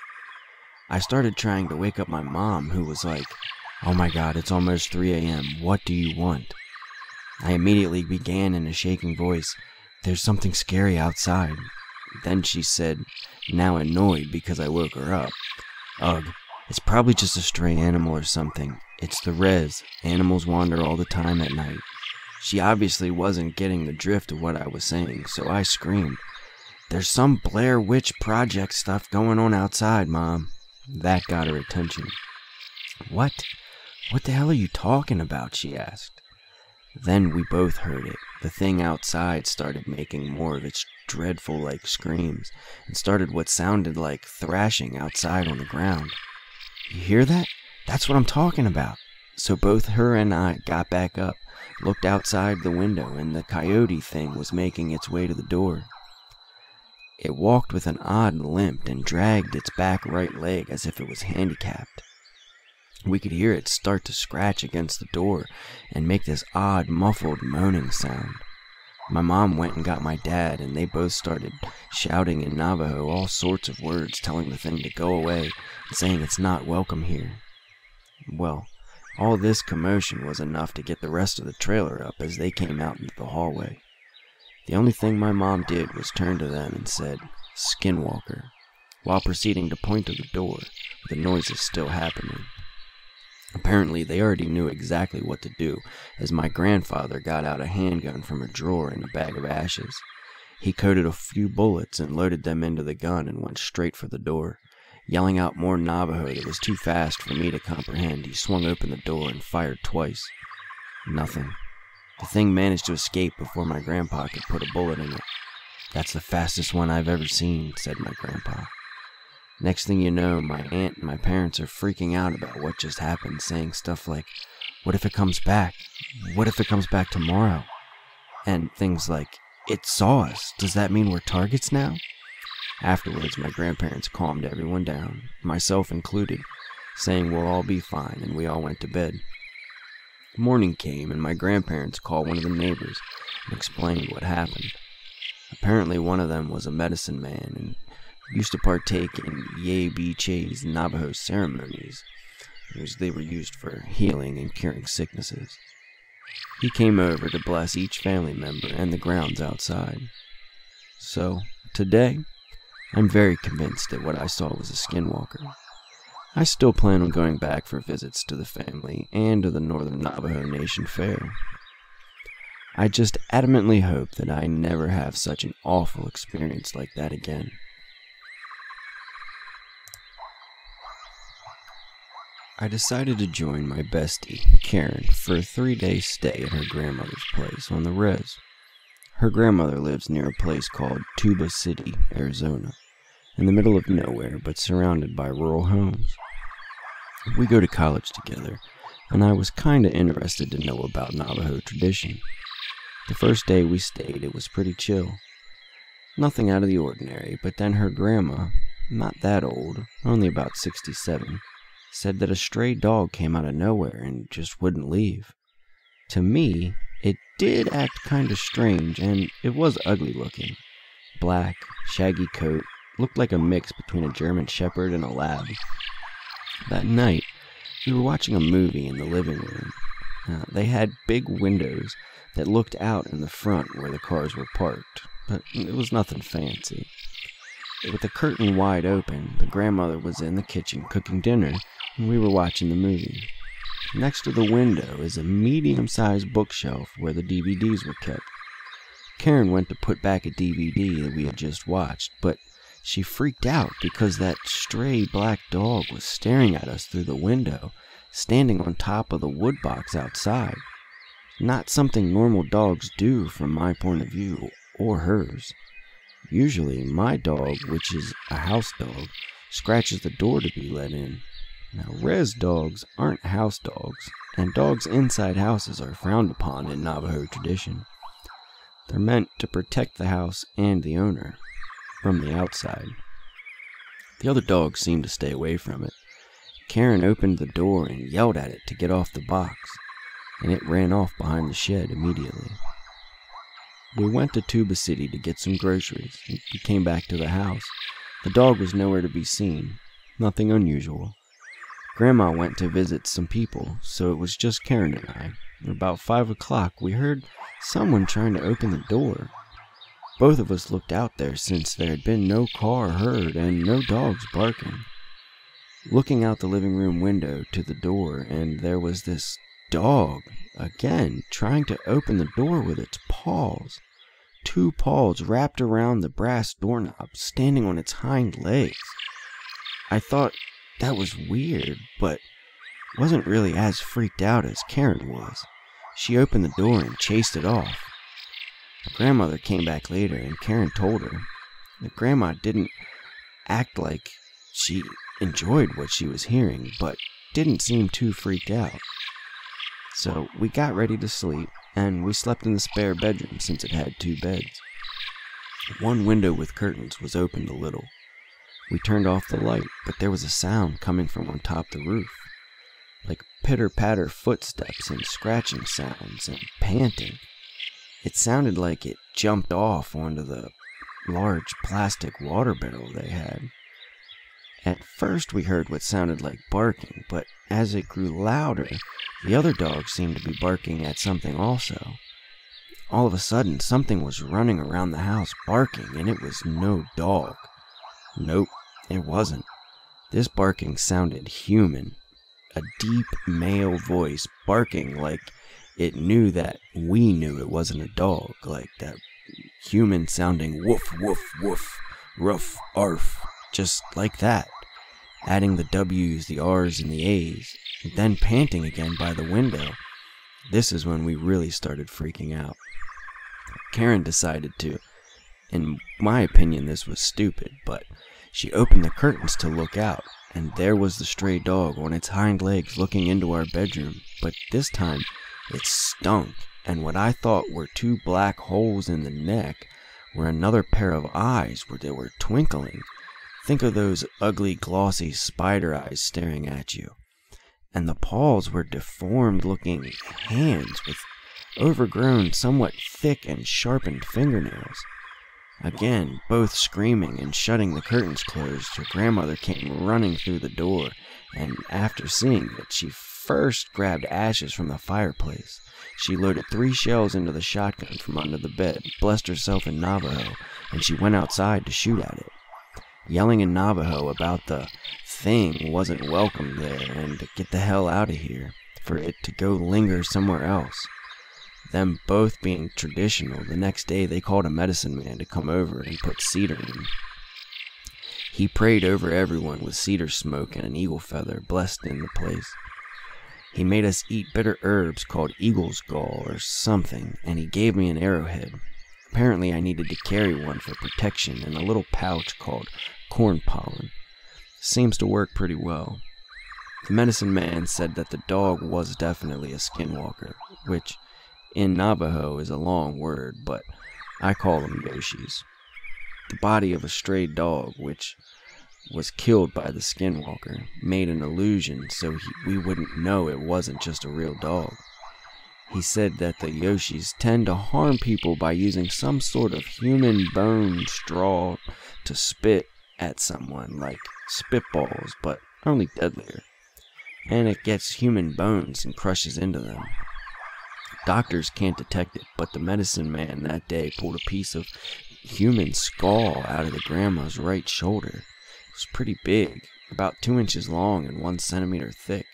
I started trying to wake up my mom, who was like, "Oh my God, it's almost 3 a.m. What do you want?" I immediately began in a shaking voice, "There's something scary outside." Then she said, now annoyed because I woke her up, "Ugh, it's probably just a stray animal or something. It's the res. Animals wander all the time at night." She obviously wasn't getting the drift of what I was saying, so I screamed, "There's some Blair Witch Project stuff going on outside, Mom." That got her attention. What the hell are you talking about?" she asked. Then we both heard it. The thing outside started making more of its dreadful-like screams, and started what sounded like thrashing outside on the ground. "You hear that? That's what I'm talking about." So both her and I got back up, looked outside the window, and the coyote thing was making its way to the door. It walked with an odd limp and dragged its back right leg as if it was handicapped. We could hear it start to scratch against the door and make this odd, muffled moaning sound. My mom went and got my dad, and they both started shouting in Navajo all sorts of words, telling the thing to go away and saying it's not welcome here. Well, all this commotion was enough to get the rest of the trailer up as they came out into the hallway. The only thing my mom did was turn to them and said, "Skinwalker," while proceeding to point to the door, with the noises still happening. Apparently, they already knew exactly what to do, as my grandfather got out a handgun from a drawer and a bag of ashes. He coated a few bullets and loaded them into the gun and went straight for the door. Yelling out more Navajo that was too fast for me to comprehend, he swung open the door and fired twice. Nothing. The thing managed to escape before my grandpa could put a bullet in it. That's the fastest one I've ever seen, said my grandpa. Next thing you know, my aunt and my parents are freaking out about what just happened, saying stuff like, what if it comes back? What if it comes back tomorrow? And things like, it saw us. Does that mean we're targets now? Afterwards, my grandparents calmed everyone down, myself included, saying we'll all be fine, and we all went to bed. Morning came, and my grandparents called one of the neighbors and explained what happened. Apparently, one of them was a medicine man and used to partake in Ye-Bi-Che's Navajo ceremonies. They were used for healing and curing sicknesses. He came over to bless each family member and the grounds outside. So, today, I'm very convinced that what I saw was a skinwalker. I still plan on going back for visits to the family and to the Northern Navajo Nation Fair. I just adamantly hope that I never have such an awful experience like that again. I decided to join my bestie, Karen, for a 3-day stay at her grandmother's place on the res. Her grandmother lives near a place called Tuba City, Arizona, in the middle of nowhere but surrounded by rural homes. We go to college together, and I was kinda interested to know about Navajo tradition. The first day we stayed, it was pretty chill. Nothing out of the ordinary, but then her grandma, not that old, only about 67, said that a stray dog came out of nowhere and just wouldn't leave. To me, it did act kinda strange, and it was ugly looking. Black, shaggy coat, looked like a mix between a German Shepherd and a lab. That night, we were watching a movie in the living room. They had big windows that looked out in the front where the cars were parked, but it was nothing fancy. With the curtain wide open, the grandmother was in the kitchen cooking dinner, and we were watching the movie. Next to the window is a medium-sized bookshelf where the DVDs were kept. Karen went to put back a DVD that we had just watched, but she freaked out because that stray black dog was staring at us through the window, standing on top of the wood box outside. Not something normal dogs do from my point of view, or hers. Usually, my dog, which is a house dog, scratches the door to be let in. Now, res dogs aren't house dogs, and dogs inside houses are frowned upon in Navajo tradition. They're meant to protect the house and the owner from the outside. The other dogs seemed to stay away from it. Karen opened the door and yelled at it to get off the box, and it ran off behind the shed immediately. We went to Tuba City to get some groceries, and we came back to the house. The dog was nowhere to be seen, nothing unusual. Grandma went to visit some people, so it was just Karen and I. About 5 o'clock, we heard someone trying to open the door. Both of us looked out there since there had been no car heard and no dogs barking. Looking out the living room window to the door, and there was this dog, again, trying to open the door with its paws. 2 paws wrapped around the brass doorknob, standing on its hind legs. I thought that was weird, but wasn't really as freaked out as Karen was. She opened the door and chased it off. Grandmother came back later, and Karen told her that Grandma didn't act like she enjoyed what she was hearing, but didn't seem too freaked out. So we got ready to sleep, and we slept in the spare bedroom since it had 2 beds. One window with curtains was opened a little. We turned off the light, but there was a sound coming from on top the roof, like pitter-patter footsteps and scratching sounds and panting. It sounded like it jumped off onto the large plastic water barrel they had. At first we heard what sounded like barking, but as it grew louder, the other dogs seemed to be barking at something also. All of a sudden, something was running around the house barking, and it was no dog. Nope, it wasn't. This barking sounded human. A deep male voice barking like it knew that we knew it wasn't a dog, like that human sounding woof, woof, woof, ruff, arf, just like that, adding the W's, the R's, and the A's, and then panting again by the window. This is when we really started freaking out. Karen decided to, in my opinion this was stupid, but she opened the curtains to look out, and there was the stray dog on its hind legs looking into our bedroom, but this time it stunk, and what I thought were 2 black holes in the neck were another pair of eyes where they were twinkling. Think of those ugly, glossy spider eyes staring at you. And the paws were deformed-looking hands with overgrown, somewhat thick and sharpened fingernails. Again, both screaming and shutting the curtains closed, her grandmother came running through the door, and after seeing it, she first grabbed ashes from the fireplace. She loaded 3 shells into the shotgun from under the bed, blessed herself in Navajo, and she went outside to shoot at it. Yelling in Navajo about the thing wasn't welcome there, and to get the hell out of here, for it to go linger somewhere else. Them both being traditional, the next day they called a medicine man to come over and put cedar in. He prayed over everyone with cedar smoke and an eagle feather blessed in the place. He made us eat bitter herbs called eagle's gall or something, and he gave me an arrowhead. Apparently I needed to carry one for protection in a little pouch called corn pollen. Seems to work pretty well. The medicine man said that the dog was definitely a skinwalker, which in Navajo is a long word, but I call them Yoshis. The body of a stray dog, which was killed by the skinwalker, made an illusion so we wouldn't know it wasn't just a real dog. He said that the Yoshis tend to harm people by using some sort of human bone straw to spit at someone, like spitballs, but only deadlier. And it gets human bones and crushes into them. Doctors can't detect it, but the medicine man that day pulled a piece of human skull out of the grandma's right shoulder. It was pretty big, about 2 inches long and 1 centimeter thick.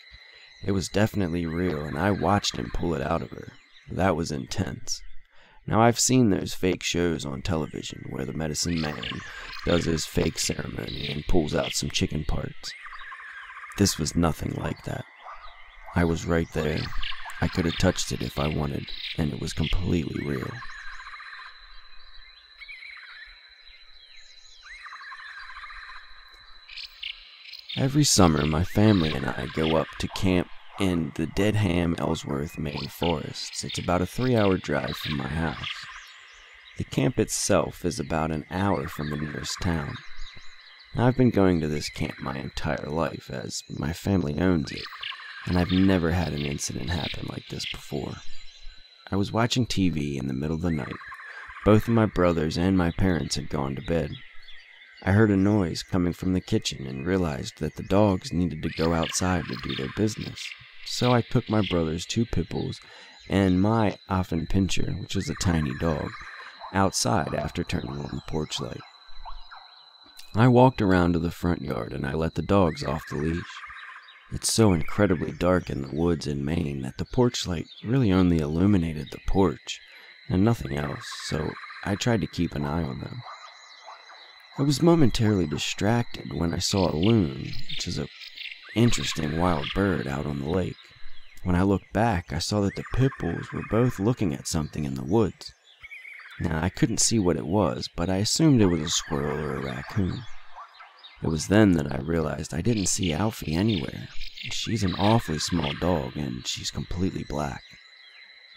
It was definitely real, and I watched him pull it out of her. That was intense. Now, I've seen those fake shows on television where the medicine man does his fake ceremony and pulls out some chicken parts. This was nothing like that. I was right there. I could have touched it if I wanted, and it was completely real. Every summer, my family and I go up to camp in the Dedham, Ellsworth, Maine forests. It's about a 3-hour drive from my house. The camp itself is about an hour from the nearest town. Now, I've been going to this camp my entire life, as my family owns it, and I've never had an incident happen like this before. I was watching TV in the middle of the night. Both of my brothers and my parents had gone to bed. I heard a noise coming from the kitchen and realized that the dogs needed to go outside to do their business. So I took my brother's 2 pit bulls and my Affenpinscher, which is a tiny dog, outside after turning on the porch light. I walked around to the front yard and I let the dogs off the leash. It's so incredibly dark in the woods in Maine that the porch light really only illuminated the porch and nothing else, so I tried to keep an eye on them. I was momentarily distracted when I saw a loon, which is an interesting wild bird out on the lake. When I looked back, I saw that the pit bulls were both looking at something in the woods. Now, I couldn't see what it was, but I assumed it was a squirrel or a raccoon. It was then that I realized I didn't see Alfie anywhere. She's an awfully small dog, and she's completely black.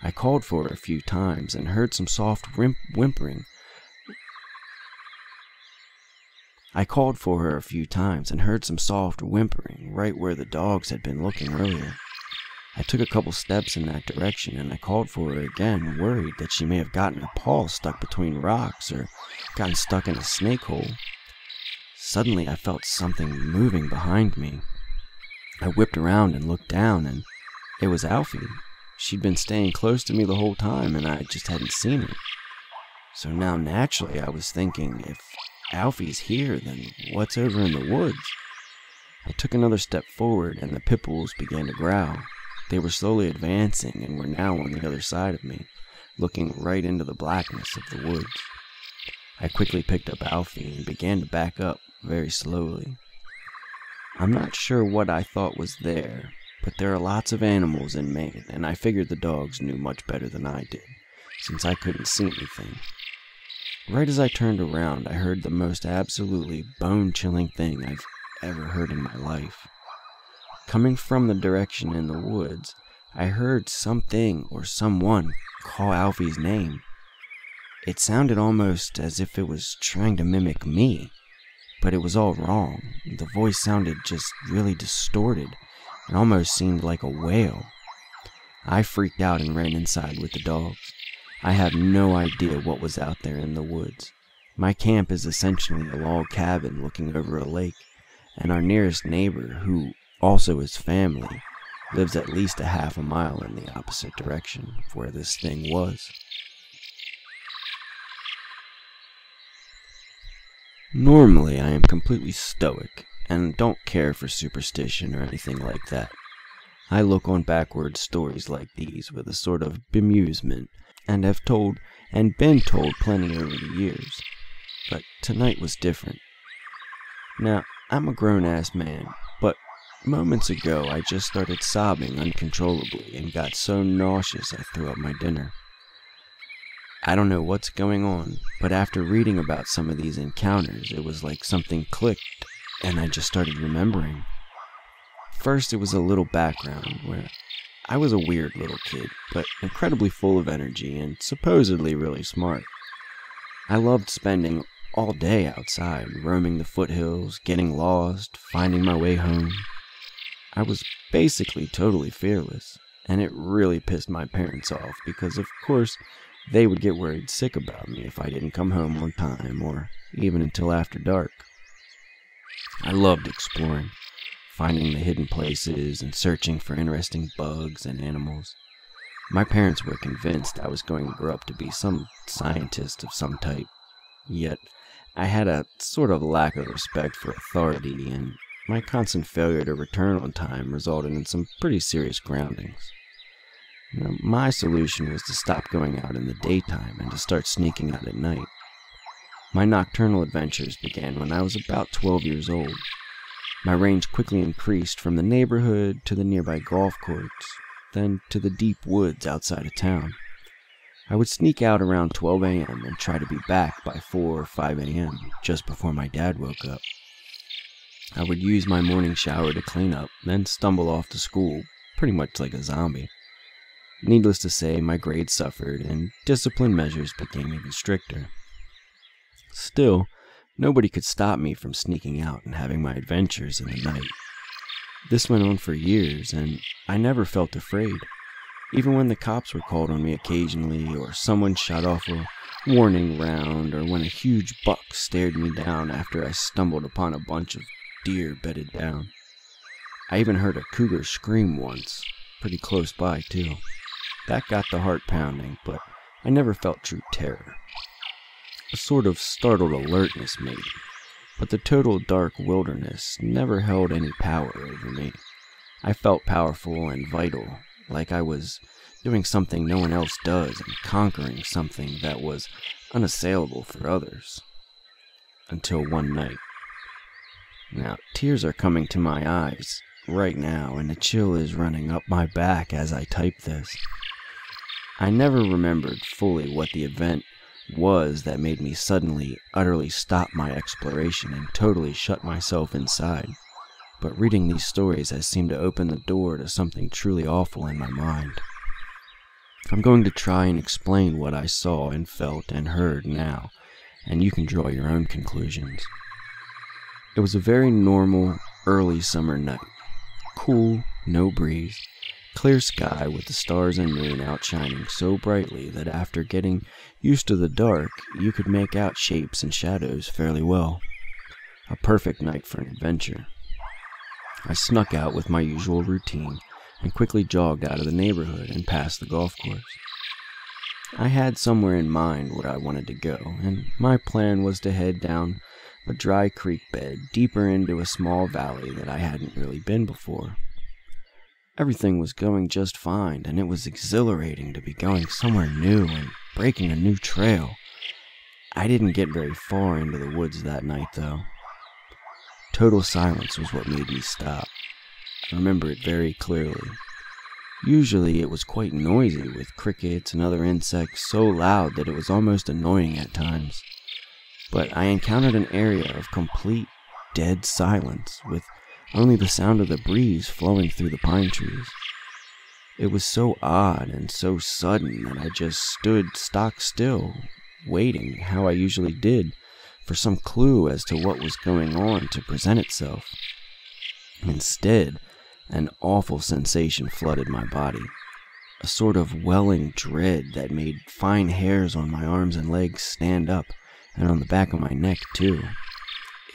I called for her a few times and heard some soft whimpering. Right where the dogs had been looking earlier. I took a couple steps in that direction, and I called for her again, worried that she may have gotten a paw stuck between rocks or gotten stuck in a snake hole. Suddenly, I felt something moving behind me. I whipped around and looked down, and it was Alfie. She'd been staying close to me the whole time, and I just hadn't seen her. So now, naturally, I was thinking, if Alfie's here, then what's over in the woods? I took another step forward, and the pit bulls began to growl. They were slowly advancing and were now on the other side of me, looking right into the blackness of the woods. I quickly picked up Alfie and began to back up very slowly. I'm not sure what I thought was there, but there are lots of animals in Maine, and I figured the dogs knew much better than I did, since I couldn't see anything. Right as I turned around, I heard the most absolutely bone-chilling thing I've ever heard in my life. Coming from the direction in the woods, I heard something or someone call Alfie's name. It sounded almost as if it was trying to mimic me, but it was all wrong. The voice sounded just really distorted and almost seemed like a wail. I freaked out and ran inside with the dogs. I have no idea what was out there in the woods. My camp is essentially a log cabin looking over a lake, and our nearest neighbor, who also is family, lives at least a half a mile in the opposite direction of where this thing was. Normally, I am completely stoic and don't care for superstition or anything like that. I look on backward stories like these with a sort of bemusement, and have told and been told plenty over the years. But tonight was different. Now, I'm a grown-ass man, but moments ago I just started sobbing uncontrollably and got so nauseous I threw up my dinner. I don't know what's going on, but after reading about some of these encounters, it was like something clicked, and I just started remembering. First, it was a little background where I was a weird little kid, but incredibly full of energy and supposedly really smart. I loved spending all day outside, roaming the foothills, getting lost, finding my way home. I was basically totally fearless, and it really pissed my parents off because, of course, they would get worried sick about me if I didn't come home on time or even until after dark. I loved exploring, finding the hidden places and searching for interesting bugs and animals. My parents were convinced I was going to grow up to be some scientist of some type, yet I had a sort of lack of respect for authority, and my constant failure to return on time resulted in some pretty serious groundings. Now, my solution was to stop going out in the daytime and to start sneaking out at night. My nocturnal adventures began when I was about 12 years old. My range quickly increased from the neighborhood to the nearby golf courts, then to the deep woods outside of town. I would sneak out around 12 a.m. and try to be back by 4 or 5 a.m., just before my dad woke up. I would use my morning shower to clean up, then stumble off to school, pretty much like a zombie. Needless to say, my grades suffered, and discipline measures became even stricter. Still, nobody could stop me from sneaking out and having my adventures in the night. This went on for years, and I never felt afraid. Even when the cops were called on me occasionally, or someone shot off a warning round, or when a huge buck stared me down after I stumbled upon a bunch of deer bedded down. I even heard a cougar scream once, pretty close by too. That got the heart pounding, but I never felt true terror. A sort of startled alertness maybe, but the total dark wilderness never held any power over me. I felt powerful and vital, like I was doing something no one else does and conquering something that was unassailable for others. Until one night. Now, tears are coming to my eyes right now, and a chill is running up my back as I type this. I never remembered fully what the event was that made me suddenly, utterly stop my exploration and totally shut myself inside, but reading these stories has seemed to open the door to something truly awful in my mind. I'm going to try and explain what I saw and felt and heard now, and you can draw your own conclusions. It was a very normal, early summer night. Cool, no breeze, clear sky with the stars and moon outshining so brightly that after getting used to the dark, you could make out shapes and shadows fairly well. A perfect night for an adventure. I snuck out with my usual routine and quickly jogged out of the neighborhood and past the golf course. I had somewhere in mind where I wanted to go, and my plan was to head down a dry creek bed deeper into a small valley that I hadn't really been before. Everything was going just fine, and it was exhilarating to be going somewhere new and breaking a new trail. I didn't get very far into the woods that night, though. Total silence was what made me stop. remember it very clearly. Usually it was quite noisy, with crickets and other insects so loud that it was almost annoying at times. But I encountered an area of complete dead silence, with only the sound of the breeze flowing through the pine trees. It was so odd and so sudden that I just stood stock still, waiting, how I usually did, for some clue as to what was going on to present itself. Instead, an awful sensation flooded my body, a sort of welling dread that made fine hairs on my arms and legs stand up, and on the back of my neck too.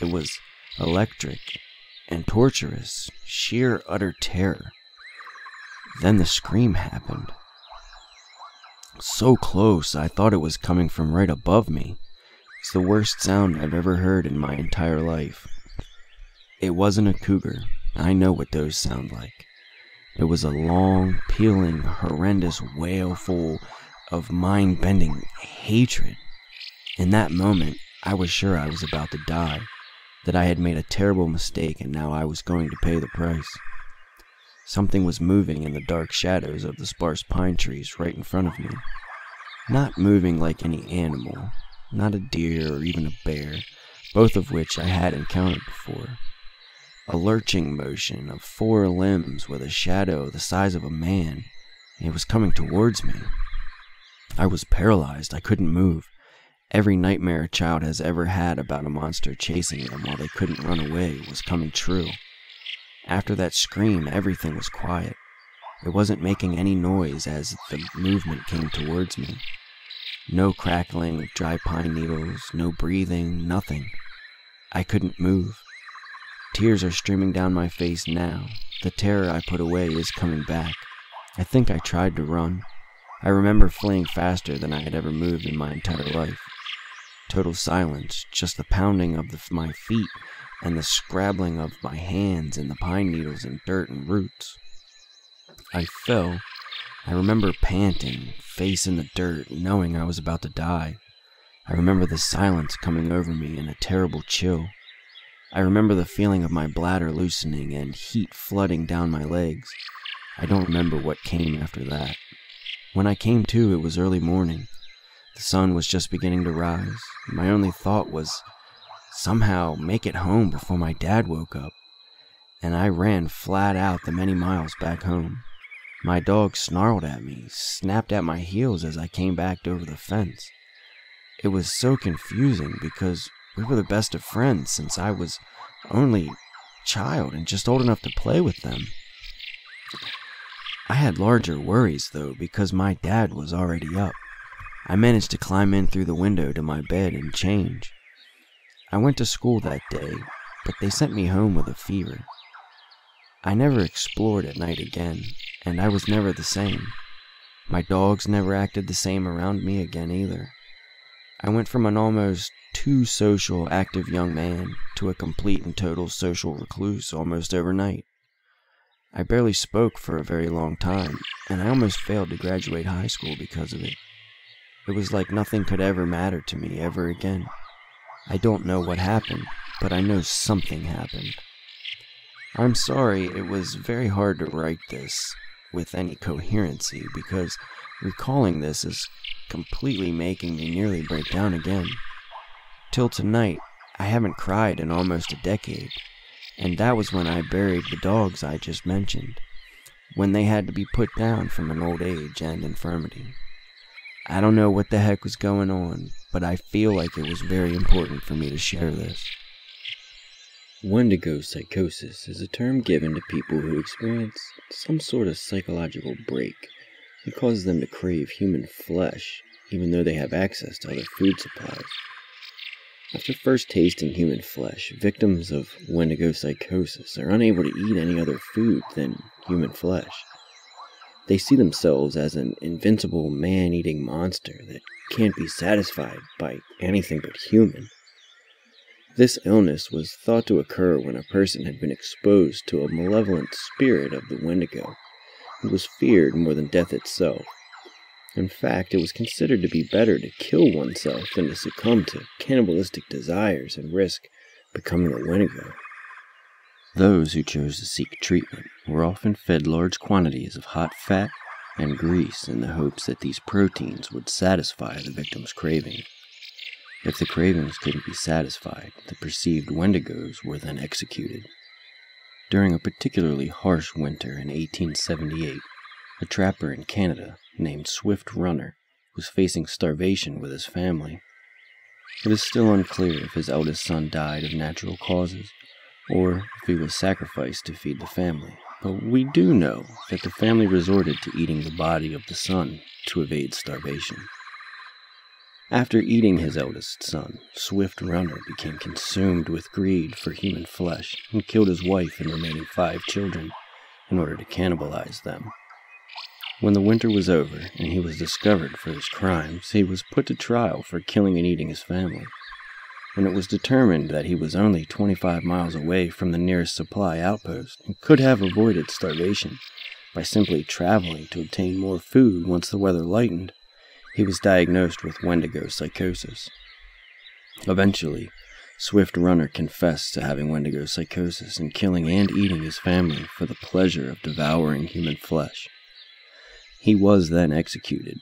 It was electric and torturous, sheer utter terror. Then the scream happened. So close, I thought it was coming from right above me. It's the worst sound I've ever heard in my entire life. It wasn't a cougar. I know what those sound like. It was a long, pealing, horrendous wail full of mind-bending hatred. In that moment, I was sure I was about to die, that I had made a terrible mistake and now I was going to pay the price. Something was moving in the dark shadows of the sparse pine trees right in front of me. Not moving like any animal, not a deer or even a bear, both of which I had encountered before. A lurching motion of four limbs with a shadow the size of a man, and it was coming towards me. I was paralyzed. I couldn't move. Every nightmare a child has ever had about a monster chasing them while they couldn't run away was coming true. After that scream, everything was quiet. It wasn't making any noise as the movement came towards me. No crackling of dry pine needles, no breathing, nothing. I couldn't move. Tears are streaming down my face now. The terror I put away is coming back. I think I tried to run. I remember fleeing faster than I had ever moved in my entire life. Total silence, just the pounding of my feet and the scrabbling of my hands in the pine needles and dirt and roots. I fell. I remember panting, face in the dirt, knowing I was about to die. I remember the silence coming over me in a terrible chill. I remember the feeling of my bladder loosening and heat flooding down my legs. I don't remember what came after that. When I came to, it was early morning. The sun was just beginning to rise. My only thought was somehow make it home before my dad woke up, and I ran flat out the many miles back home. My dog snarled at me, snapped at my heels as I came back over the fence. It was so confusing because we were the best of friends since I was only a child and just old enough to play with them. I had larger worries though because my dad was already up. I managed to climb in through the window to my bed and change. I went to school that day, but they sent me home with a fever. I never explored at night again, and I was never the same. My dogs never acted the same around me again either. I went from an almost too social, active young man to a complete and total social recluse almost overnight. I barely spoke for a very long time, and I almost failed to graduate high school because of it. It was like nothing could ever matter to me ever again. I don't know what happened, but I know something happened. I'm sorry it was very hard to write this with any coherency because recalling this is completely making me nearly break down again. Till tonight, I haven't cried in almost a decade, and that was when I buried the dogs I just mentioned, when they had to be put down from an old age and infirmity. I don't know what the heck was going on, but I feel like it was very important for me to share this. Wendigo psychosis is a term given to people who experience some sort of psychological break that causes them to crave human flesh, even though they have access to other food supplies. After first tasting human flesh, victims of Wendigo psychosis are unable to eat any other food than human flesh. They see themselves as an invincible man-eating monster that can't be satisfied by anything but human. This illness was thought to occur when a person had been exposed to a malevolent spirit of the Wendigo and was feared more than death itself. In fact, it was considered to be better to kill oneself than to succumb to cannibalistic desires and risk becoming a Wendigo. Those who chose to seek treatment were often fed large quantities of hot fat and grease in the hopes that these proteins would satisfy the victim's craving. If the cravings couldn't be satisfied, the perceived Wendigos were then executed. During a particularly harsh winter in 1878, a trapper in Canada named Swift Runner was facing starvation with his family. It is still unclear if his eldest son died of natural causes, or if he was sacrificed to feed the family, but we do know that the family resorted to eating the body of the son to evade starvation. After eating his eldest son, Swift Runner became consumed with greed for human flesh and killed his wife and remaining 5 children in order to cannibalize them. When the winter was over and he was discovered for his crimes, he was put to trial for killing and eating his family. When it was determined that he was only 25 miles away from the nearest supply outpost and could have avoided starvation by simply traveling to obtain more food once the weather lightened, he was diagnosed with Wendigo psychosis. Eventually, Swift Runner confessed to having Wendigo psychosis and killing and eating his family for the pleasure of devouring human flesh. He was then executed.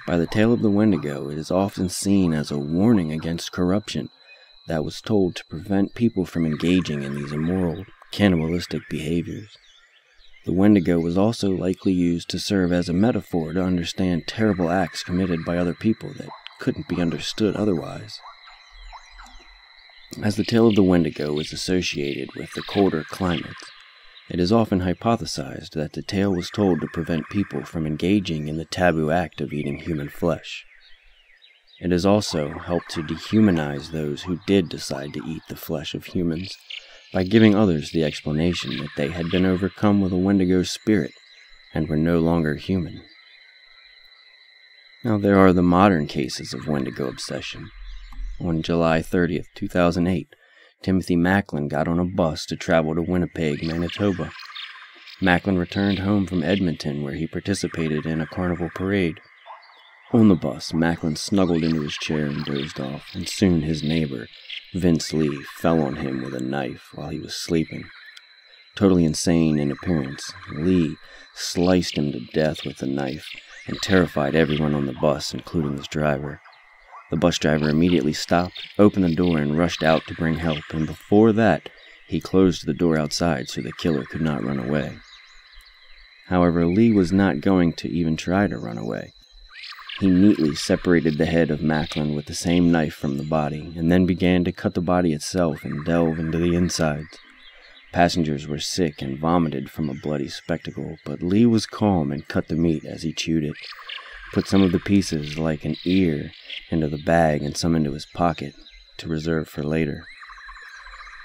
By the tale of the Wendigo, it is often seen as a warning against corruption that was told to prevent people from engaging in these immoral, cannibalistic behaviors. The Wendigo was also likely used to serve as a metaphor to understand terrible acts committed by other people that couldn't be understood otherwise. As the tale of the Wendigo is associated with the colder climates, it is often hypothesized that the tale was told to prevent people from engaging in the taboo act of eating human flesh. It has also helped to dehumanize those who did decide to eat the flesh of humans, by giving others the explanation that they had been overcome with a Wendigo spirit and were no longer human. Now there are the modern cases of Wendigo obsession. On July 30th, 2008, Timothy Macklin got on a bus to travel to Winnipeg, Manitoba. Macklin returned home from Edmonton, where he participated in a carnival parade. On the bus, Macklin snuggled into his chair and dozed off, and soon his neighbor, Vince Lee, fell on him with a knife while he was sleeping. Totally insane in appearance, Lee sliced him to death with the knife and terrified everyone on the bus, including his driver. The bus driver immediately stopped, opened the door, and rushed out to bring help, and before that, he closed the door outside so the killer could not run away. However, Lee was not going to even try to run away. He neatly separated the head of Macklin with the same knife from the body, and then began to cut the body itself and delve into the insides. Passengers were sick and vomited from a bloody spectacle, but Lee was calm and cut the meat as he chewed it, put some of the pieces, like an ear, into the bag and some into his pocket, to reserve for later.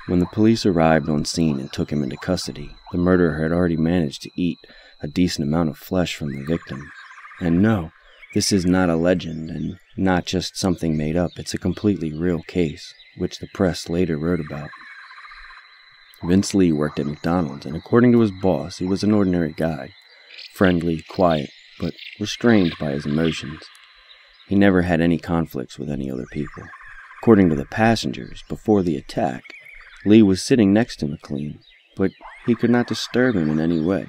When the police arrived on scene and took him into custody, the murderer had already managed to eat a decent amount of flesh from the victim. And no, this is not a legend, and not just something made up. It's a completely real case, which the press later wrote about. Vince Lee worked at McDonald's, and according to his boss, he was an ordinary guy, friendly, quiet, but restrained by his emotions. He never had any conflicts with any other people. According to the passengers, before the attack, Lee was sitting next to McLean, but he could not disturb him in any way.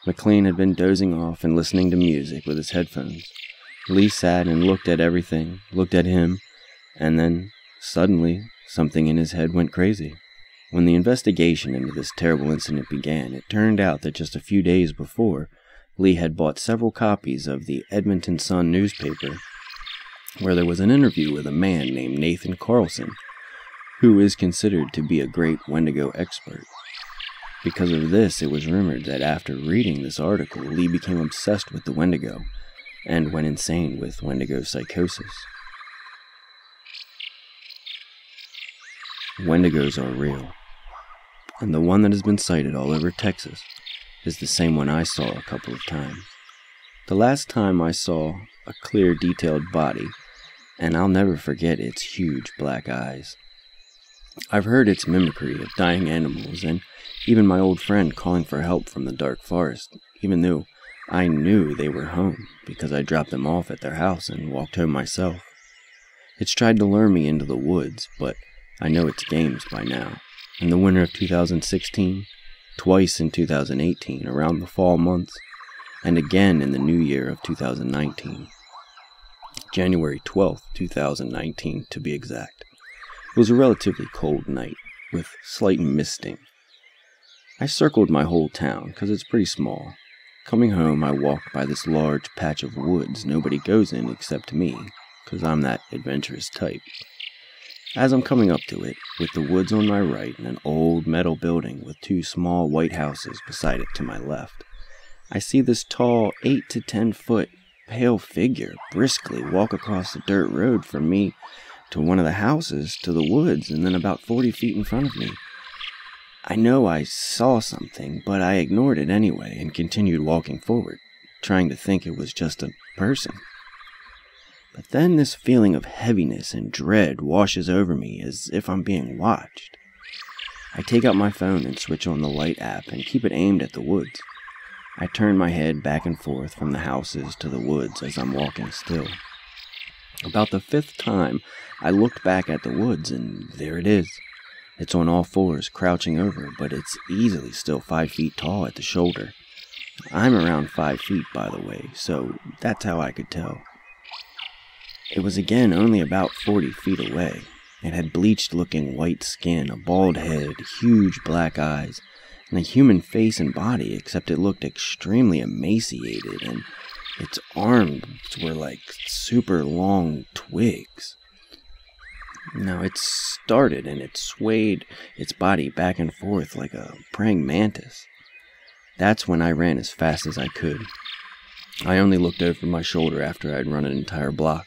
McLean had been dozing off and listening to music with his headphones. Lee sat and looked at everything, looked at him, and then, suddenly, something in his head went crazy. When the investigation into this terrible incident began, it turned out that just a few days before, Lee had bought several copies of the Edmonton Sun newspaper, where there was an interview with a man named Nathan Carlson, who is considered to be a great Wendigo expert. Because of this, it was rumored that after reading this article, Lee became obsessed with the Wendigo, and went insane with Wendigo psychosis. Wendigos are real, and the one that has been sighted all over Texas is the same one I saw a couple of times. The last time I saw a clear, detailed body, and I'll never forget its huge black eyes. I've heard its mimicry of dying animals, and even my old friend calling for help from the dark forest, even though I knew they were home because I dropped them off at their house and walked home myself. It's tried to lure me into the woods, but I know its games by now. in the winter of 2016, twice in 2018 around the fall months, and again in the new year of 2019. January 12th, 2019 to be exact. It was a relatively cold night, with slight misting. I circled my whole town, because it's pretty small. Coming home, I walked by this large patch of woods nobody goes in except me, because I'm that adventurous type. As I'm coming up to it, with the woods on my right and an old metal building with two small white houses beside it to my left, I see this tall 8 to 10 foot pale figure briskly walk across the dirt road from me to one of the houses to the woods and then about 40 feet in front of me. I know I saw something, but I ignored it anyway and continued walking forward, trying to think it was just a person. But then this feeling of heaviness and dread washes over me as if I'm being watched. I take out my phone and switch on the light app and keep it aimed at the woods. I turn my head back and forth from the houses to the woods as I'm walking still. About the 5th time, I looked back at the woods and there it is. It's on all fours, crouching over, but it's easily still 5 feet tall at the shoulder. I'm around 5 feet, by the way, so that's how I could tell. It was again only about 40 feet away. It had bleached-looking white skin, a bald head, huge black eyes, and a human face and body, except it looked extremely emaciated, and its arms were like super long twigs. Now it started and it swayed its body back and forth like a praying mantis. That's when I ran as fast as I could. I only looked over my shoulder after I'd run an entire block.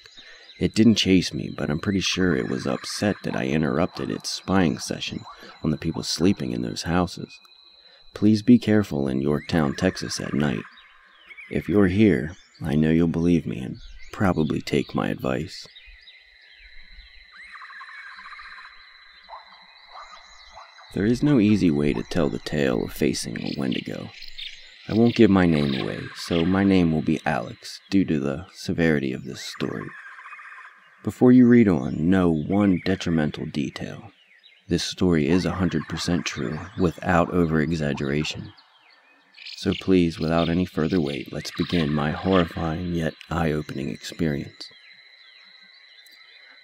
It didn't chase me, but I'm pretty sure it was upset that I interrupted its spying session on the people sleeping in those houses. Please be careful in Yorktown, Texas at night. If you're here, I know you'll believe me and probably take my advice. There is no easy way to tell the tale of facing a Wendigo. I won't give my name away, so my name will be Alex, due to the severity of this story. Before you read on, know one detrimental detail. This story is 100% true, without over-exaggeration. So please, without any further wait, let's begin my horrifying yet eye-opening experience.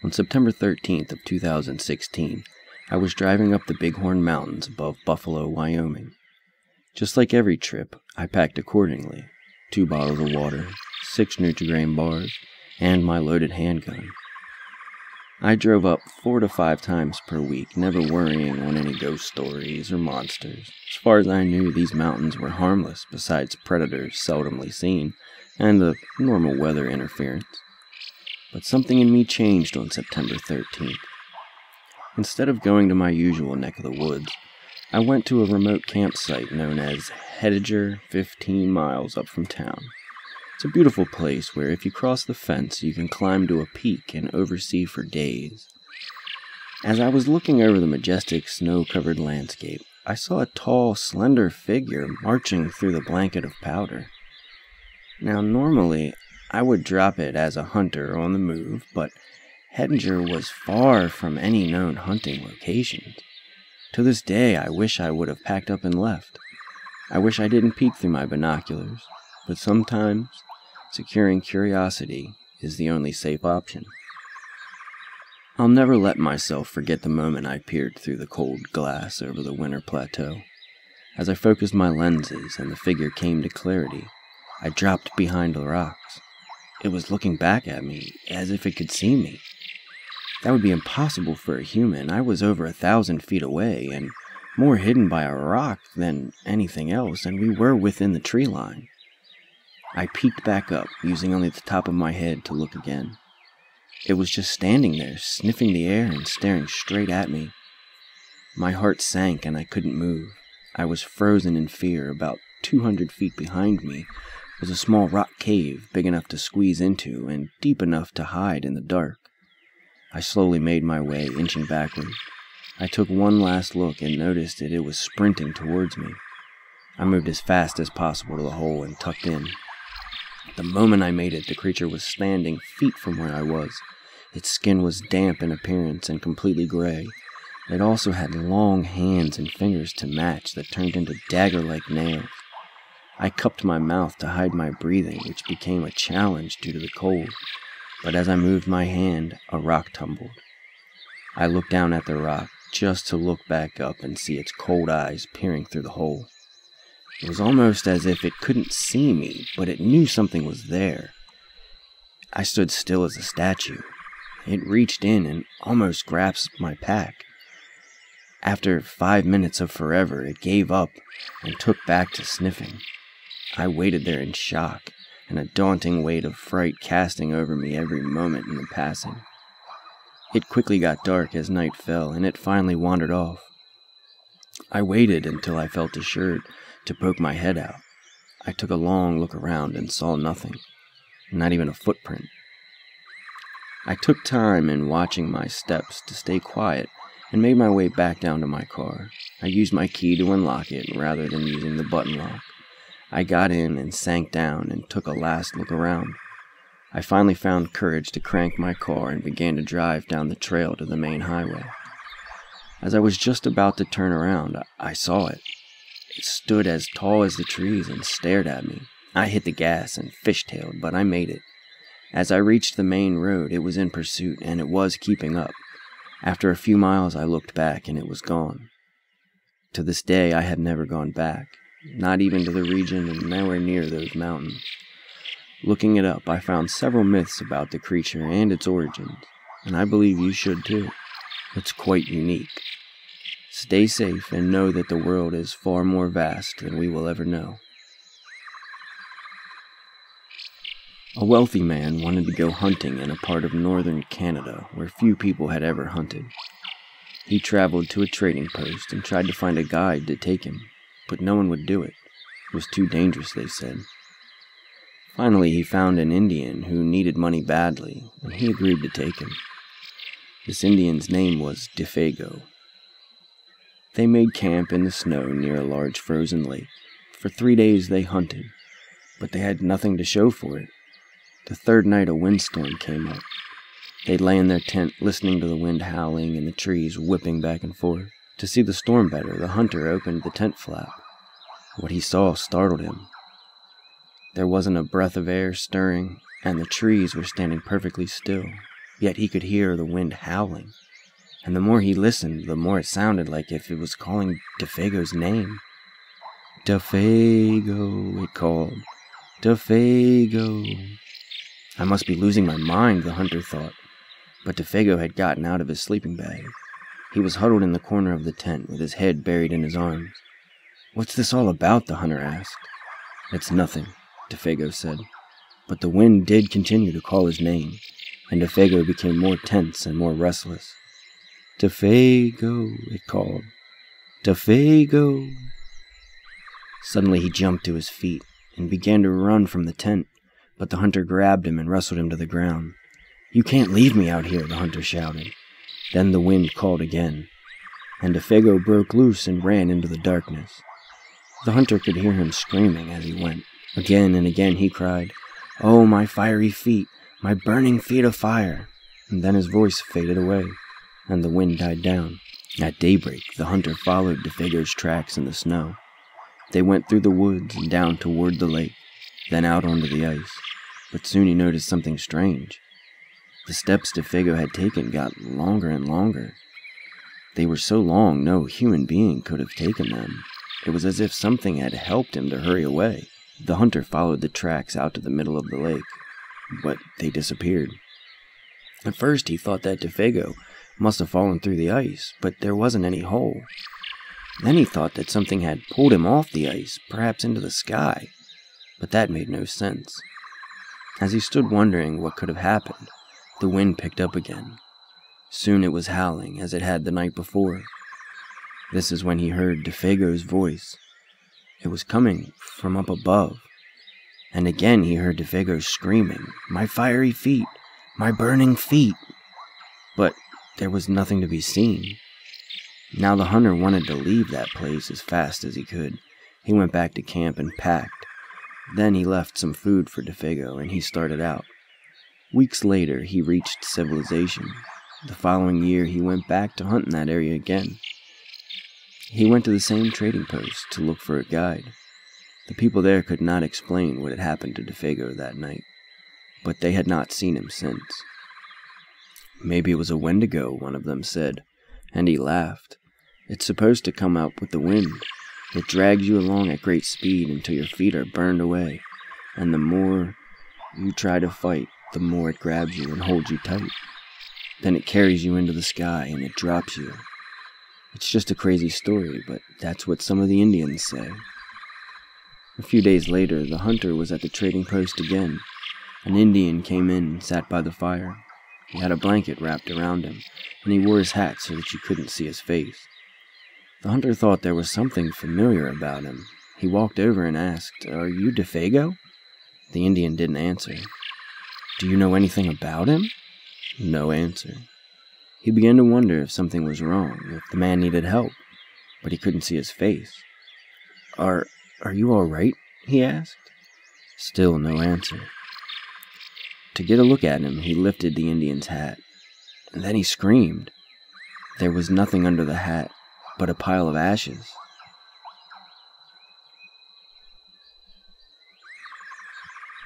On September 13th of 2016, I was driving up the Bighorn Mountains above Buffalo, Wyoming. Just like every trip, I packed accordingly. 2 bottles of water, 6 Nutri-Grain bars, and my loaded handgun. I drove up 4 to 5 times per week, never worrying on any ghost stories or monsters. As far as I knew, these mountains were harmless, besides predators seldomly seen, and the normal weather interference. But something in me changed on September 13th. Instead of going to my usual neck of the woods, I went to a remote campsite known as Headiger, 15 miles up from town. It's a beautiful place where if you cross the fence, you can climb to a peak and oversee for days. As I was looking over the majestic snow-covered landscape, I saw a tall, slender figure marching through the blanket of powder. Now, normally, I would drop it as a hunter on the move, but Headiger was far from any known hunting locations. To this day, I wish I would have packed up and left. I wish I didn't peek through my binoculars, but sometimes securing curiosity is the only safe option. I'll never let myself forget the moment I peered through the cold glass over the winter plateau. As I focused my lenses and the figure came to clarity, I dropped behind the rocks. It was looking back at me as if it could see me. That would be impossible for a human. I was over 1,000 feet away and more hidden by a rock than anything else, and we were within the tree line. I peeked back up, using only the top of my head to look again. It was just standing there, sniffing the air and staring straight at me. My heart sank and I couldn't move. I was frozen in fear. About 200 feet behind me was a small rock cave big enough to squeeze into and deep enough to hide in the dark. I slowly made my way, inching backward. I took one last look and noticed that it was sprinting towards me. I moved as fast as possible to the hole and tucked in. The moment I made it, the creature was standing feet from where I was. Its skin was damp in appearance and completely gray. It also had long hands and fingers to match that turned into dagger-like nails. I cupped my mouth to hide my breathing, which became a challenge due to the cold, but as I moved my hand, a rock tumbled. I looked down at the rock, just to look back up and see its cold eyes peering through the hole. It was almost as if it couldn't see me, but it knew something was there. I stood still as a statue. It reached in and almost grasped my pack. After 5 minutes of forever, it gave up and took back to sniffing. I waited there in shock, and a daunting weight of fright casting over me every moment in the passing. It quickly got dark as night fell, and it finally wandered off. I waited until I felt assured to poke my head out. I took a long look around and saw nothing, not even a footprint. I took time in watching my steps to stay quiet and made my way back down to my car. I used my key to unlock it rather than using the button lock. I got in and sank down and took a last look around. I finally found courage to crank my car and began to drive down the trail to the main highway. As I was just about to turn around, I saw it. It stood as tall as the trees and stared at me. I hit the gas and fishtailed, but I made it. As I reached the main road, it was in pursuit, and it was keeping up. After a few miles, I looked back, and it was gone. To this day, I have never gone back, not even to the region and nowhere near those mountains. Looking it up, I found several myths about the creature and its origins, and I believe you should too. It's quite unique. Stay safe and know that the world is far more vast than we will ever know. A wealthy man wanted to go hunting in a part of northern Canada where few people had ever hunted. He traveled to a trading post and tried to find a guide to take him, but no one would do it. It was too dangerous, they said. Finally, he found an Indian who needed money badly, and he agreed to take him. This Indian's name was Defago. They made camp in the snow near a large frozen lake. For 3 days they hunted, but they had nothing to show for it. The third night a windstorm came up. They lay in their tent listening to the wind howling and the trees whipping back and forth. To see the storm better, the hunter opened the tent flap. What he saw startled him. There wasn't a breath of air stirring, and the trees were standing perfectly still, yet he could hear the wind howling. And the more he listened, the more it sounded like if it was calling Defago's name. "Defago," it called. "Defago." I must be losing my mind, the hunter thought. But Defago had gotten out of his sleeping bag. He was huddled in the corner of the tent with his head buried in his arms. "What's this all about?" the hunter asked. "It's nothing," Defago said. But the wind did continue to call his name, and Defago became more tense and more restless. "Defago," it called. "Defago." Suddenly he jumped to his feet and began to run from the tent, but the hunter grabbed him and wrestled him to the ground. "You can't leave me out here," the hunter shouted. Then the wind called again, and Defago broke loose and ran into the darkness. The hunter could hear him screaming as he went. Again and again he cried, "Oh, my fiery feet, my burning feet of fire!" And then his voice faded away, and the wind died down. At daybreak, the hunter followed Defago's tracks in the snow. They went through the woods and down toward the lake, then out onto the ice. But soon he noticed something strange. The steps Defago had taken got longer and longer. They were so long no human being could have taken them. It was as if something had helped him to hurry away. The hunter followed the tracks out to the middle of the lake, but they disappeared. At first he thought that Defago must have fallen through the ice, but there wasn't any hole. Then he thought that something had pulled him off the ice, perhaps into the sky, but that made no sense. As he stood wondering what could have happened, the wind picked up again. Soon it was howling as it had the night before. This is when he heard Defago's voice. It was coming from up above. And again he heard Defago screaming, "My fiery feet! My burning feet!" But there was nothing to be seen. Now the hunter wanted to leave that place as fast as he could. He went back to camp and packed. Then he left some food for Defago and he started out. Weeks later he reached civilization. The following year, he went back to hunt in that area again. He went to the same trading post to look for a guide. The people there could not explain what had happened to DeFago that night, but they had not seen him since. Maybe it was a Wendigo, one of them said, and he laughed. It's supposed to come up with the wind. It drags you along at great speed until your feet are burned away, and the more you try to fight, the more it grabs you and holds you tight. Then it carries you into the sky and it drops you. It's just a crazy story, but that's what some of the Indians say. A few days later, the hunter was at the trading post again. An Indian came in and sat by the fire. He had a blanket wrapped around him, and he wore his hat so that you couldn't see his face. The hunter thought there was something familiar about him. He walked over and asked, "Are you DeFago?" The Indian didn't answer. "Do you know anything about him?" No answer. He began to wonder if something was wrong, if the man needed help, but he couldn't see his face. Are you all right?" he asked. Still no answer. To get a look at him, he lifted the Indian's hat, and then he screamed. There was nothing under the hat but a pile of ashes.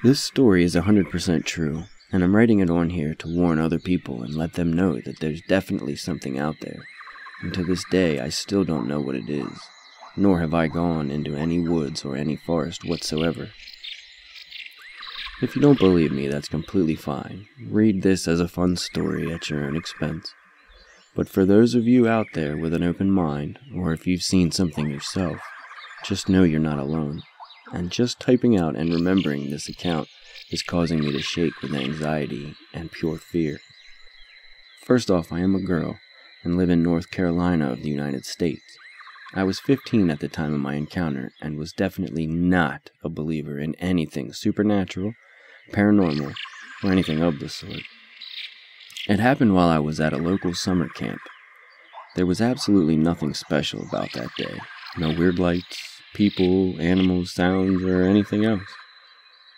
This story is 100% true, and I'm writing it on here to warn other people and let them know that there's definitely something out there, and to this day I still don't know what it is, nor have I gone into any woods or any forest whatsoever. If you don't believe me, that's completely fine. Read this as a fun story at your own expense. But for those of you out there with an open mind, or if you've seen something yourself, just know you're not alone. And just typing out and remembering this account is causing me to shake with anxiety and pure fear. First off, I am a girl and live in North Carolina of the United States. I was 15 at the time of my encounter and was definitely not a believer in anything supernatural, paranormal, or anything of the sort. It happened while I was at a local summer camp. There was absolutely nothing special about that day. No weird lights, people, animals, sounds, or anything else.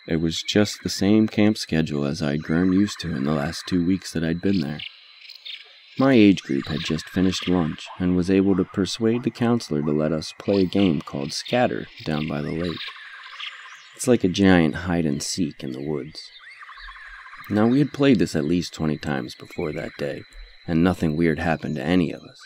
It was just the same camp schedule as I'd grown used to in the last 2 weeks that I'd been there. My age group had just finished lunch and was able to persuade the counselor to let us play a game called Scatter down by the lake. It's like a giant hide-and-seek in the woods. Now, we had played this at least 20 times before that day, and nothing weird happened to any of us.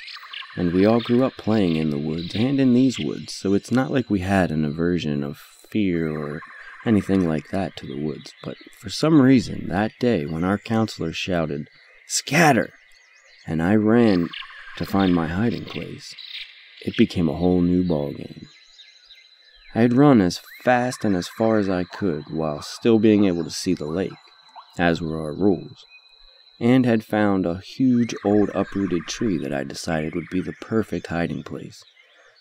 And we all grew up playing in the woods and in these woods, so it's not like we had an aversion of fear or anything like that to the woods. But for some reason, that day when our counselor shouted, "Scatter!" and I ran to find my hiding place, it became a whole new ballgame. I had run as fast and as far as I could while still being able to see the lake, as were our rules, and had found a huge old uprooted tree that I decided would be the perfect hiding place.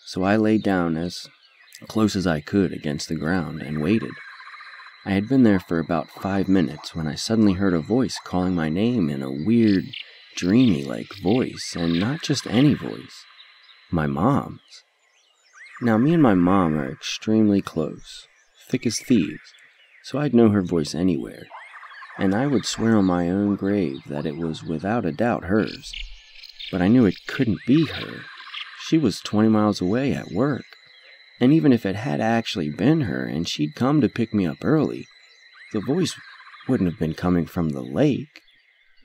So I lay down as close as I could against the ground and waited. I had been there for about 5 minutes when I suddenly heard a voice calling my name in a weird, dreamy-like voice, and not just any voice. My mom's. Now, me and my mom are extremely close, thick as thieves, so I'd know her voice anywhere, and I would swear on my own grave that it was without a doubt hers. But I knew it couldn't be her. She was 20 miles away at work, and even if it had actually been her and she'd come to pick me up early, the voice wouldn't have been coming from the lake.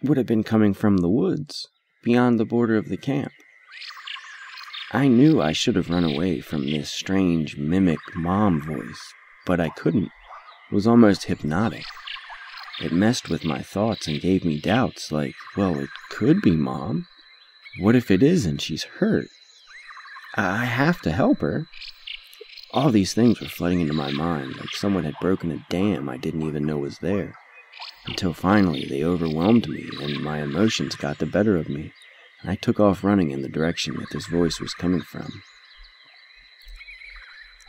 It would have been coming from the woods, beyond the border of the camp. I knew I should have run away from this strange mimic mom voice, but I couldn't. It was almost hypnotic. It messed with my thoughts and gave me doubts, like, well, it could be Mom. What if it is and she's hurt? I have to help her. All these things were flooding into my mind, like someone had broken a dam I didn't even know was there, until finally they overwhelmed me and my emotions got the better of me, and I took off running in the direction that this voice was coming from.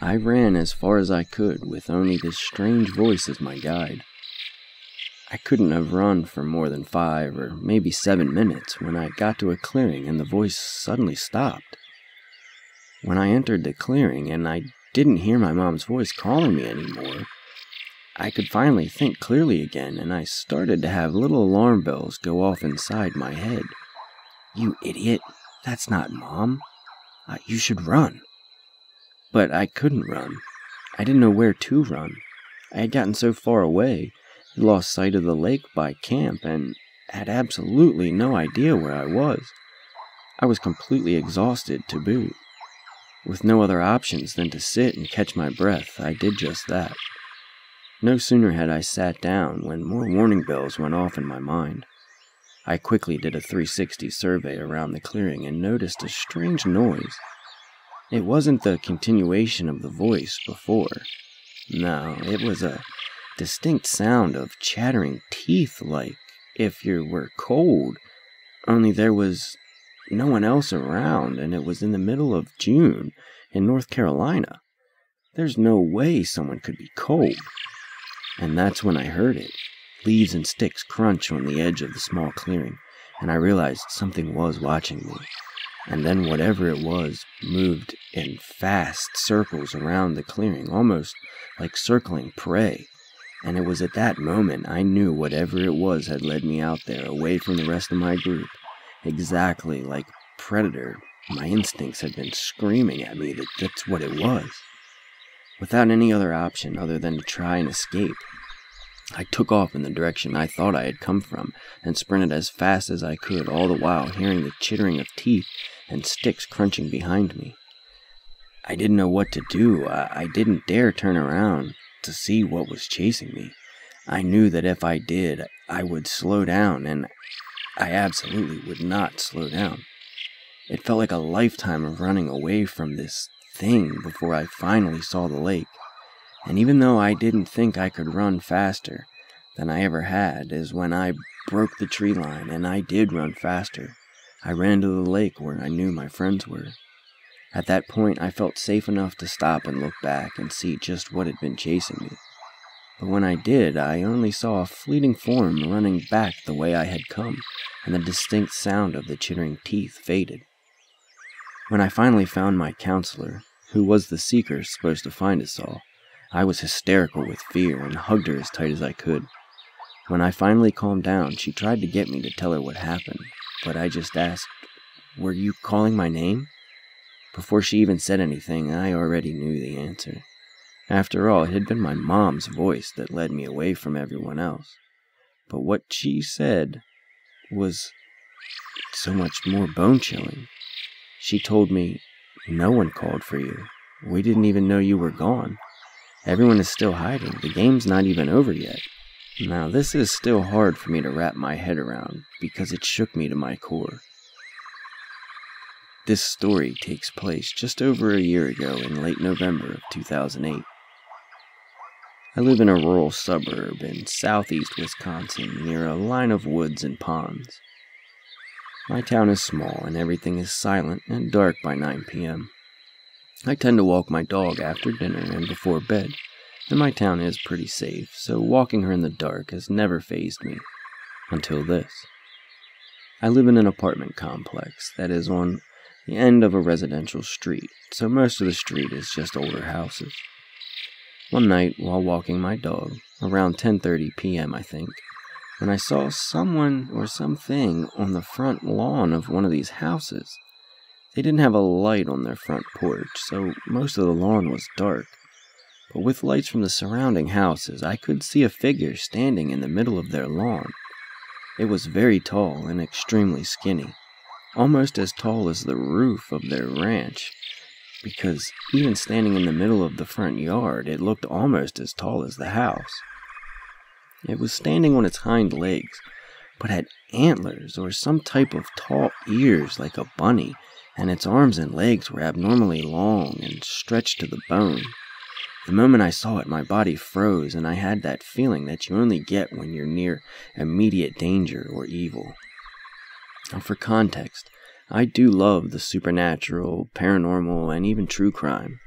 I ran as far as I could with only this strange voice as my guide. I couldn't have run for more than 5 or maybe 7 minutes when I got to a clearing and the voice suddenly stopped. When I entered the clearing and I didn't hear my mom's voice calling me anymore, I could finally think clearly again, and I started to have little alarm bells go off inside my head, "You idiot! That's not Mom. You should run." But I couldn't run. I didn't know where to run. I had gotten so far away, had lost sight of the lake by camp, and had absolutely no idea where I was. I was completely exhausted to boot. With no other options than to sit and catch my breath, I did just that. No sooner had I sat down when more warning bells went off in my mind. I quickly did a 360 survey around the clearing and noticed a strange noise. It wasn't the continuation of the voice before. No, it was a distinct sound of chattering teeth, like if you were cold, only there was no one else around, and it was in the middle of June in North Carolina. There's no way someone could be cold. And that's when I heard it. Leaves and sticks crunch on the edge of the small clearing, and I realized something was watching me. And then whatever it was moved in fast circles around the clearing, almost like circling prey. And it was at that moment I knew whatever it was had led me out there, away from the rest of my group. Exactly like predator, my instincts had been screaming at me that that's what it was. Without any other option other than to try and escape, I took off in the direction I thought I had come from and sprinted as fast as I could, all the while hearing the chittering of teeth and sticks crunching behind me. I didn't know what to do. I didn't dare turn around to see what was chasing me. I knew that if I did, I would slow down, and I absolutely would not slow down. It felt like a lifetime of running away from this thing before I finally saw the lake. And even though I didn't think I could run faster than I ever had, is when I broke the tree line, and I did run faster. I ran to the lake where I knew my friends were. At that point, I felt safe enough to stop and look back and see just what had been chasing me. But when I did, I only saw a fleeting form running back the way I had come, and the distinct sound of the chittering teeth faded. When I finally found my counselor, who was the seeker supposed to find us all, I was hysterical with fear and hugged her as tight as I could. When I finally calmed down, she tried to get me to tell her what happened, but I just asked, "Were you calling my name?" Before she even said anything, I already knew the answer. After all, it had been my mom's voice that led me away from everyone else. But what she said was so much more bone-chilling. She told me, "No one called for you. We didn't even know you were gone. Everyone is still hiding. The game's not even over yet." Now, this is still hard for me to wrap my head around, because it shook me to my core. This story takes place just over a year ago in late November of 2008. I live in a rural suburb in southeast Wisconsin near a line of woods and ponds. My town is small and everything is silent and dark by 9 p.m. I tend to walk my dog after dinner and before bed, and my town is pretty safe, so walking her in the dark has never fazed me. Until this. I live in an apartment complex that is on the end of a residential street, so most of the street is just older houses. One night, while walking my dog, around 10:30 p.m. I think, when I saw someone or something on the front lawn of one of these houses. They didn't have a light on their front porch, so most of the lawn was dark. But with lights from the surrounding houses, I could see a figure standing in the middle of their lawn. It was very tall and extremely skinny, almost as tall as the roof of their ranch, because even standing in the middle of the front yard, it looked almost as tall as the house. It was standing on its hind legs, but had antlers or some type of tall ears like a bunny, and its arms and legs were abnormally long and stretched to the bone. The moment I saw it, my body froze, and I had that feeling that you only get when you're near immediate danger or evil. Now, for context, I do love the supernatural, paranormal, and even true crime.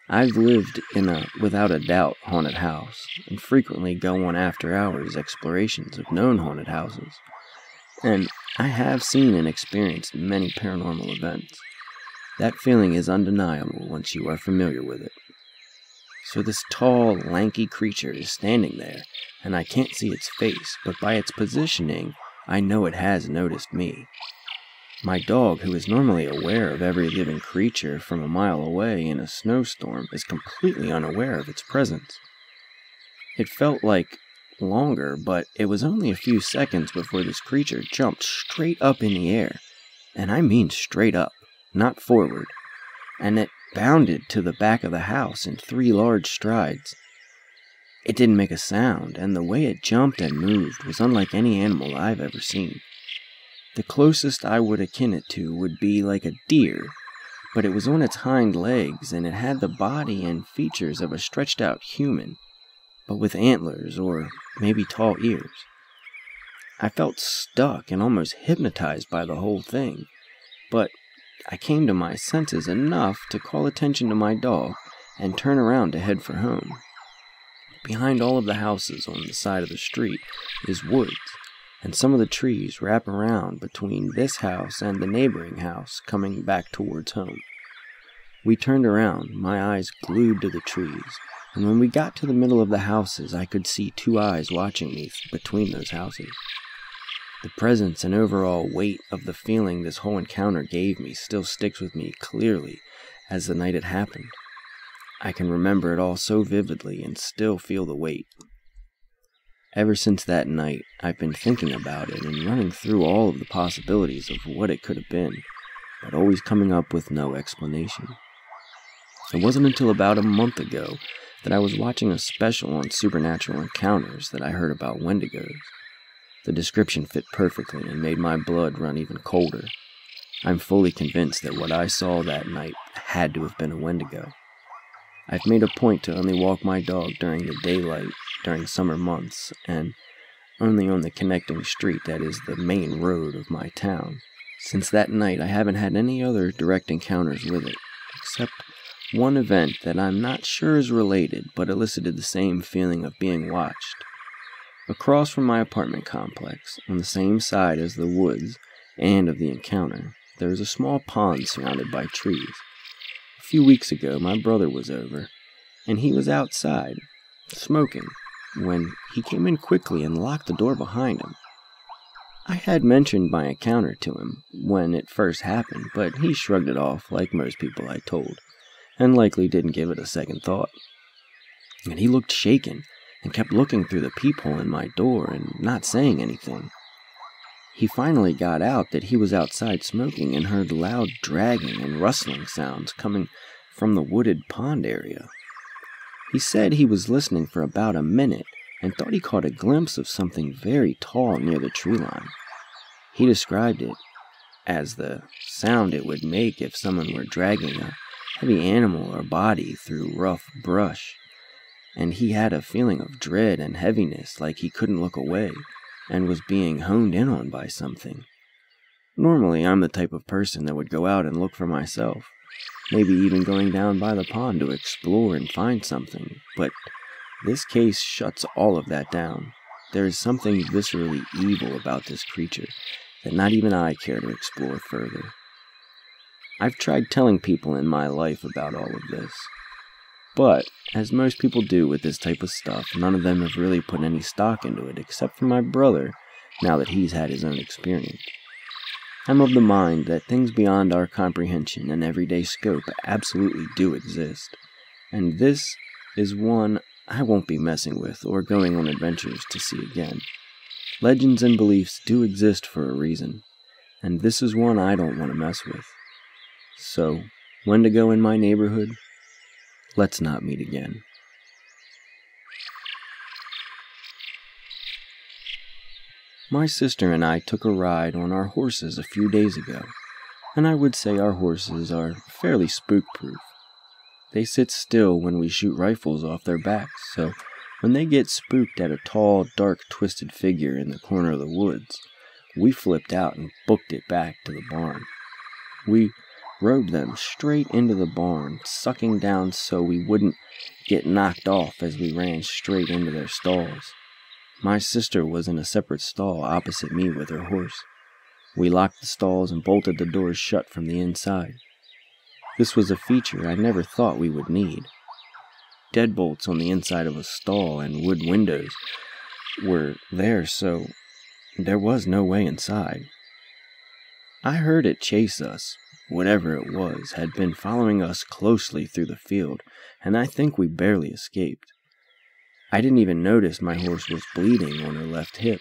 I've lived in a, without a doubt, haunted house, and frequently go on after-hours explorations of known haunted houses. And I have seen and experienced many paranormal events. That feeling is undeniable once you are familiar with it. So this tall, lanky creature is standing there, and I can't see its face, but by its positioning, I know it has noticed me. My dog, who is normally aware of every living creature from a mile away in a snowstorm, is completely unaware of its presence. It felt like longer, but it was only a few seconds before this creature jumped straight up in the air. And I mean straight up, not forward. And it bounded to the back of the house in 3 large strides. It didn't make a sound, and the way it jumped and moved was unlike any animal I've ever seen. The closest I would akin it to would be like a deer, but it was on its hind legs, and it had the body and features of a stretched out human, but with antlers or maybe tall ears. I felt stuck and almost hypnotized by the whole thing, but I came to my senses enough to call attention to my dog and turn around to head for home. Behind all of the houses on the side of the street is woods, and some of the trees wrap around between this house and the neighboring house coming back towards home. We turned around, my eyes glued to the trees, and when we got to the middle of the houses, I could see 2 eyes watching me between those houses. The presence and overall weight of the feeling this whole encounter gave me still sticks with me clearly as the night it happened. I can remember it all so vividly and still feel the weight. Ever since that night, I've been thinking about it and running through all of the possibilities of what it could have been, but always coming up with no explanation. It wasn't until about a month ago that I was watching a special on supernatural encounters that I heard about Wendigos. The description fit perfectly and made my blood run even colder. I'm fully convinced that what I saw that night had to have been a Wendigo. I've made a point to only walk my dog during the daylight during summer months, and only on the connecting street that is the main road of my town. Since that night, I haven't had any other direct encounters with it, except one event that I'm not sure is related, but elicited the same feeling of being watched. Across from my apartment complex, on the same side as the woods and of the encounter, there is a small pond surrounded by trees. A few weeks ago, my brother was over, and he was outside, smoking, when he came in quickly and locked the door behind him. I had mentioned my encounter to him when it first happened, but he shrugged it off like most people I told, and likely didn't give it a second thought. And he looked shaken, and kept looking through the peephole in my door and not saying anything. He finally got out that he was outside smoking and heard loud dragging and rustling sounds coming from the wooded pond area. He said he was listening for about a minute and thought he caught a glimpse of something very tall near the tree line. He described it as the sound it would make if someone were dragging a heavy animal or body through rough brush, and he had a feeling of dread and heaviness, like he couldn't look away and was being honed in on by something. Normally, I'm the type of person that would go out and look for myself, maybe even going down by the pond to explore and find something, but this case shuts all of that down. There is something viscerally evil about this creature that not even I care to explore further. I've tried telling people in my life about all of this, but, as most people do with this type of stuff, none of them have really put any stock into it except for my brother, now that he's had his own experience. I'm of the mind that things beyond our comprehension and everyday scope absolutely do exist, and this is one I won't be messing with or going on adventures to see again. Legends and beliefs do exist for a reason, and this is one I don't want to mess with. So, Wendigo in my neighborhood? Let's not meet again. My sister and I took a ride on our horses a few days ago, and I would say our horses are fairly spook-proof. They sit still when we shoot rifles off their backs, so when they get spooked at a tall, dark, twisted figure in the corner of the woods, we flipped out and booked it back to the barn. We rode them straight into the barn, sucking down so we wouldn't get knocked off as we ran straight into their stalls. My sister was in a separate stall opposite me with her horse. We locked the stalls and bolted the doors shut from the inside. This was a feature I never thought we would need. Deadbolts on the inside of a stall and wood windows were there, so there was no way inside. I heard it chase us. Whatever it was had been following us closely through the field, and I think we barely escaped. I didn't even notice my horse was bleeding on her left hip.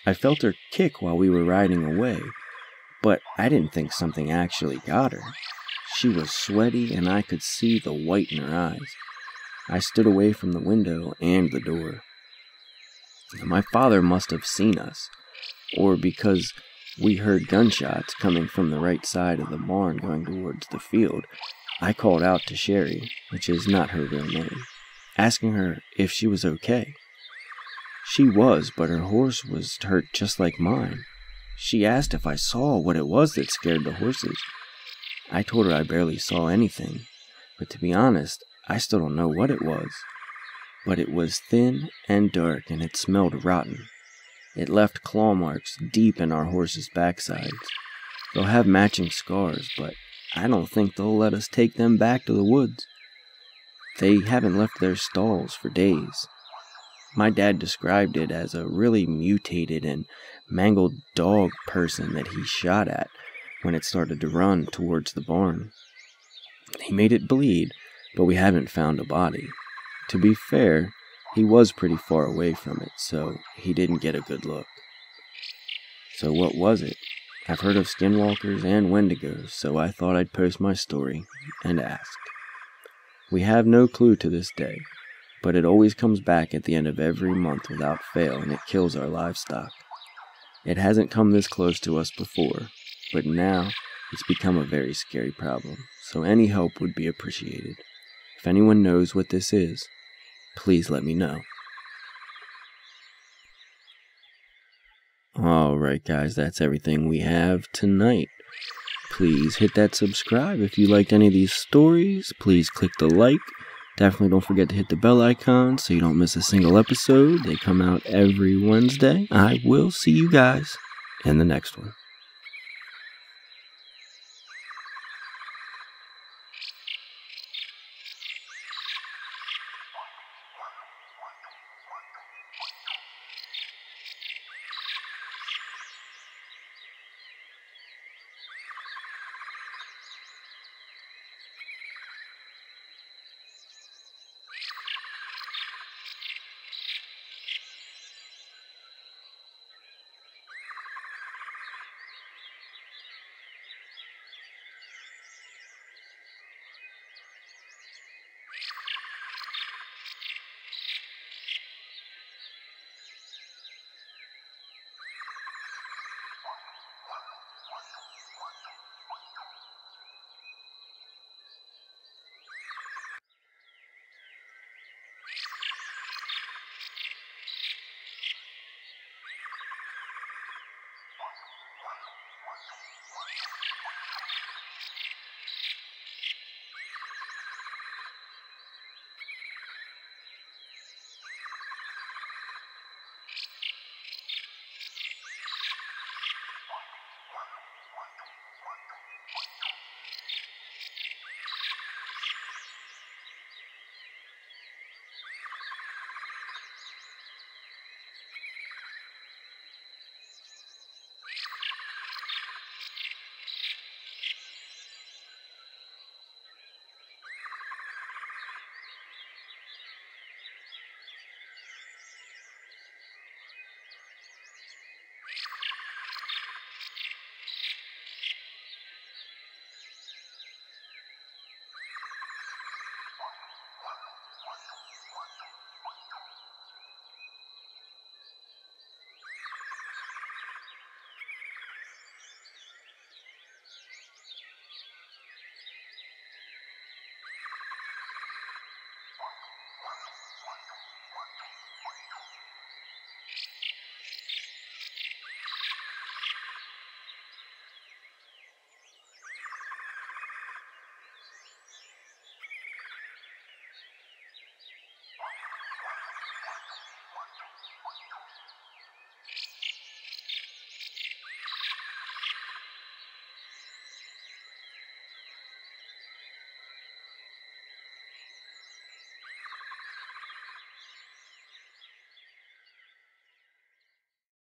I felt her kick while we were riding away, but I didn't think something actually got her. She was sweaty, and I could see the white in her eyes. I stood away from the window and the door. My father must have seen us, or because we heard gunshots coming from the right side of the barn going towards the field, I called out to Sherry, which is not her real name, asking her if she was okay. She was, but her horse was hurt just like mine. She asked if I saw what it was that scared the horses. I told her I barely saw anything, but to be honest, I still don't know what it was. But it was thin and dark, and it smelled rotten. It left claw marks deep in our horses' backsides. They'll have matching scars, but I don't think they'll let us take them back to the woods. They haven't left their stalls for days. My dad described it as a really mutated and mangled dog person that he shot at when it started to run towards the barn. He made it bleed, but we haven't found a body. To be fair, he was pretty far away from it, so he didn't get a good look. So what was it? I've heard of SkinWalkers and Wendigos, so I thought I'd post my story and ask. We have no clue to this day, but it always comes back at the end of every month without fail, and it kills our livestock. It hasn't come this close to us before, but now it's become a very scary problem, so any help would be appreciated. If anyone knows what this is, please let me know. Alright guys, that's everything we have tonight. Please hit that subscribe if you liked any of these stories. Please click the like. Definitely don't forget to hit the bell icon so you don't miss a single episode. They come out every Wednesday. I will see you guys in the next one.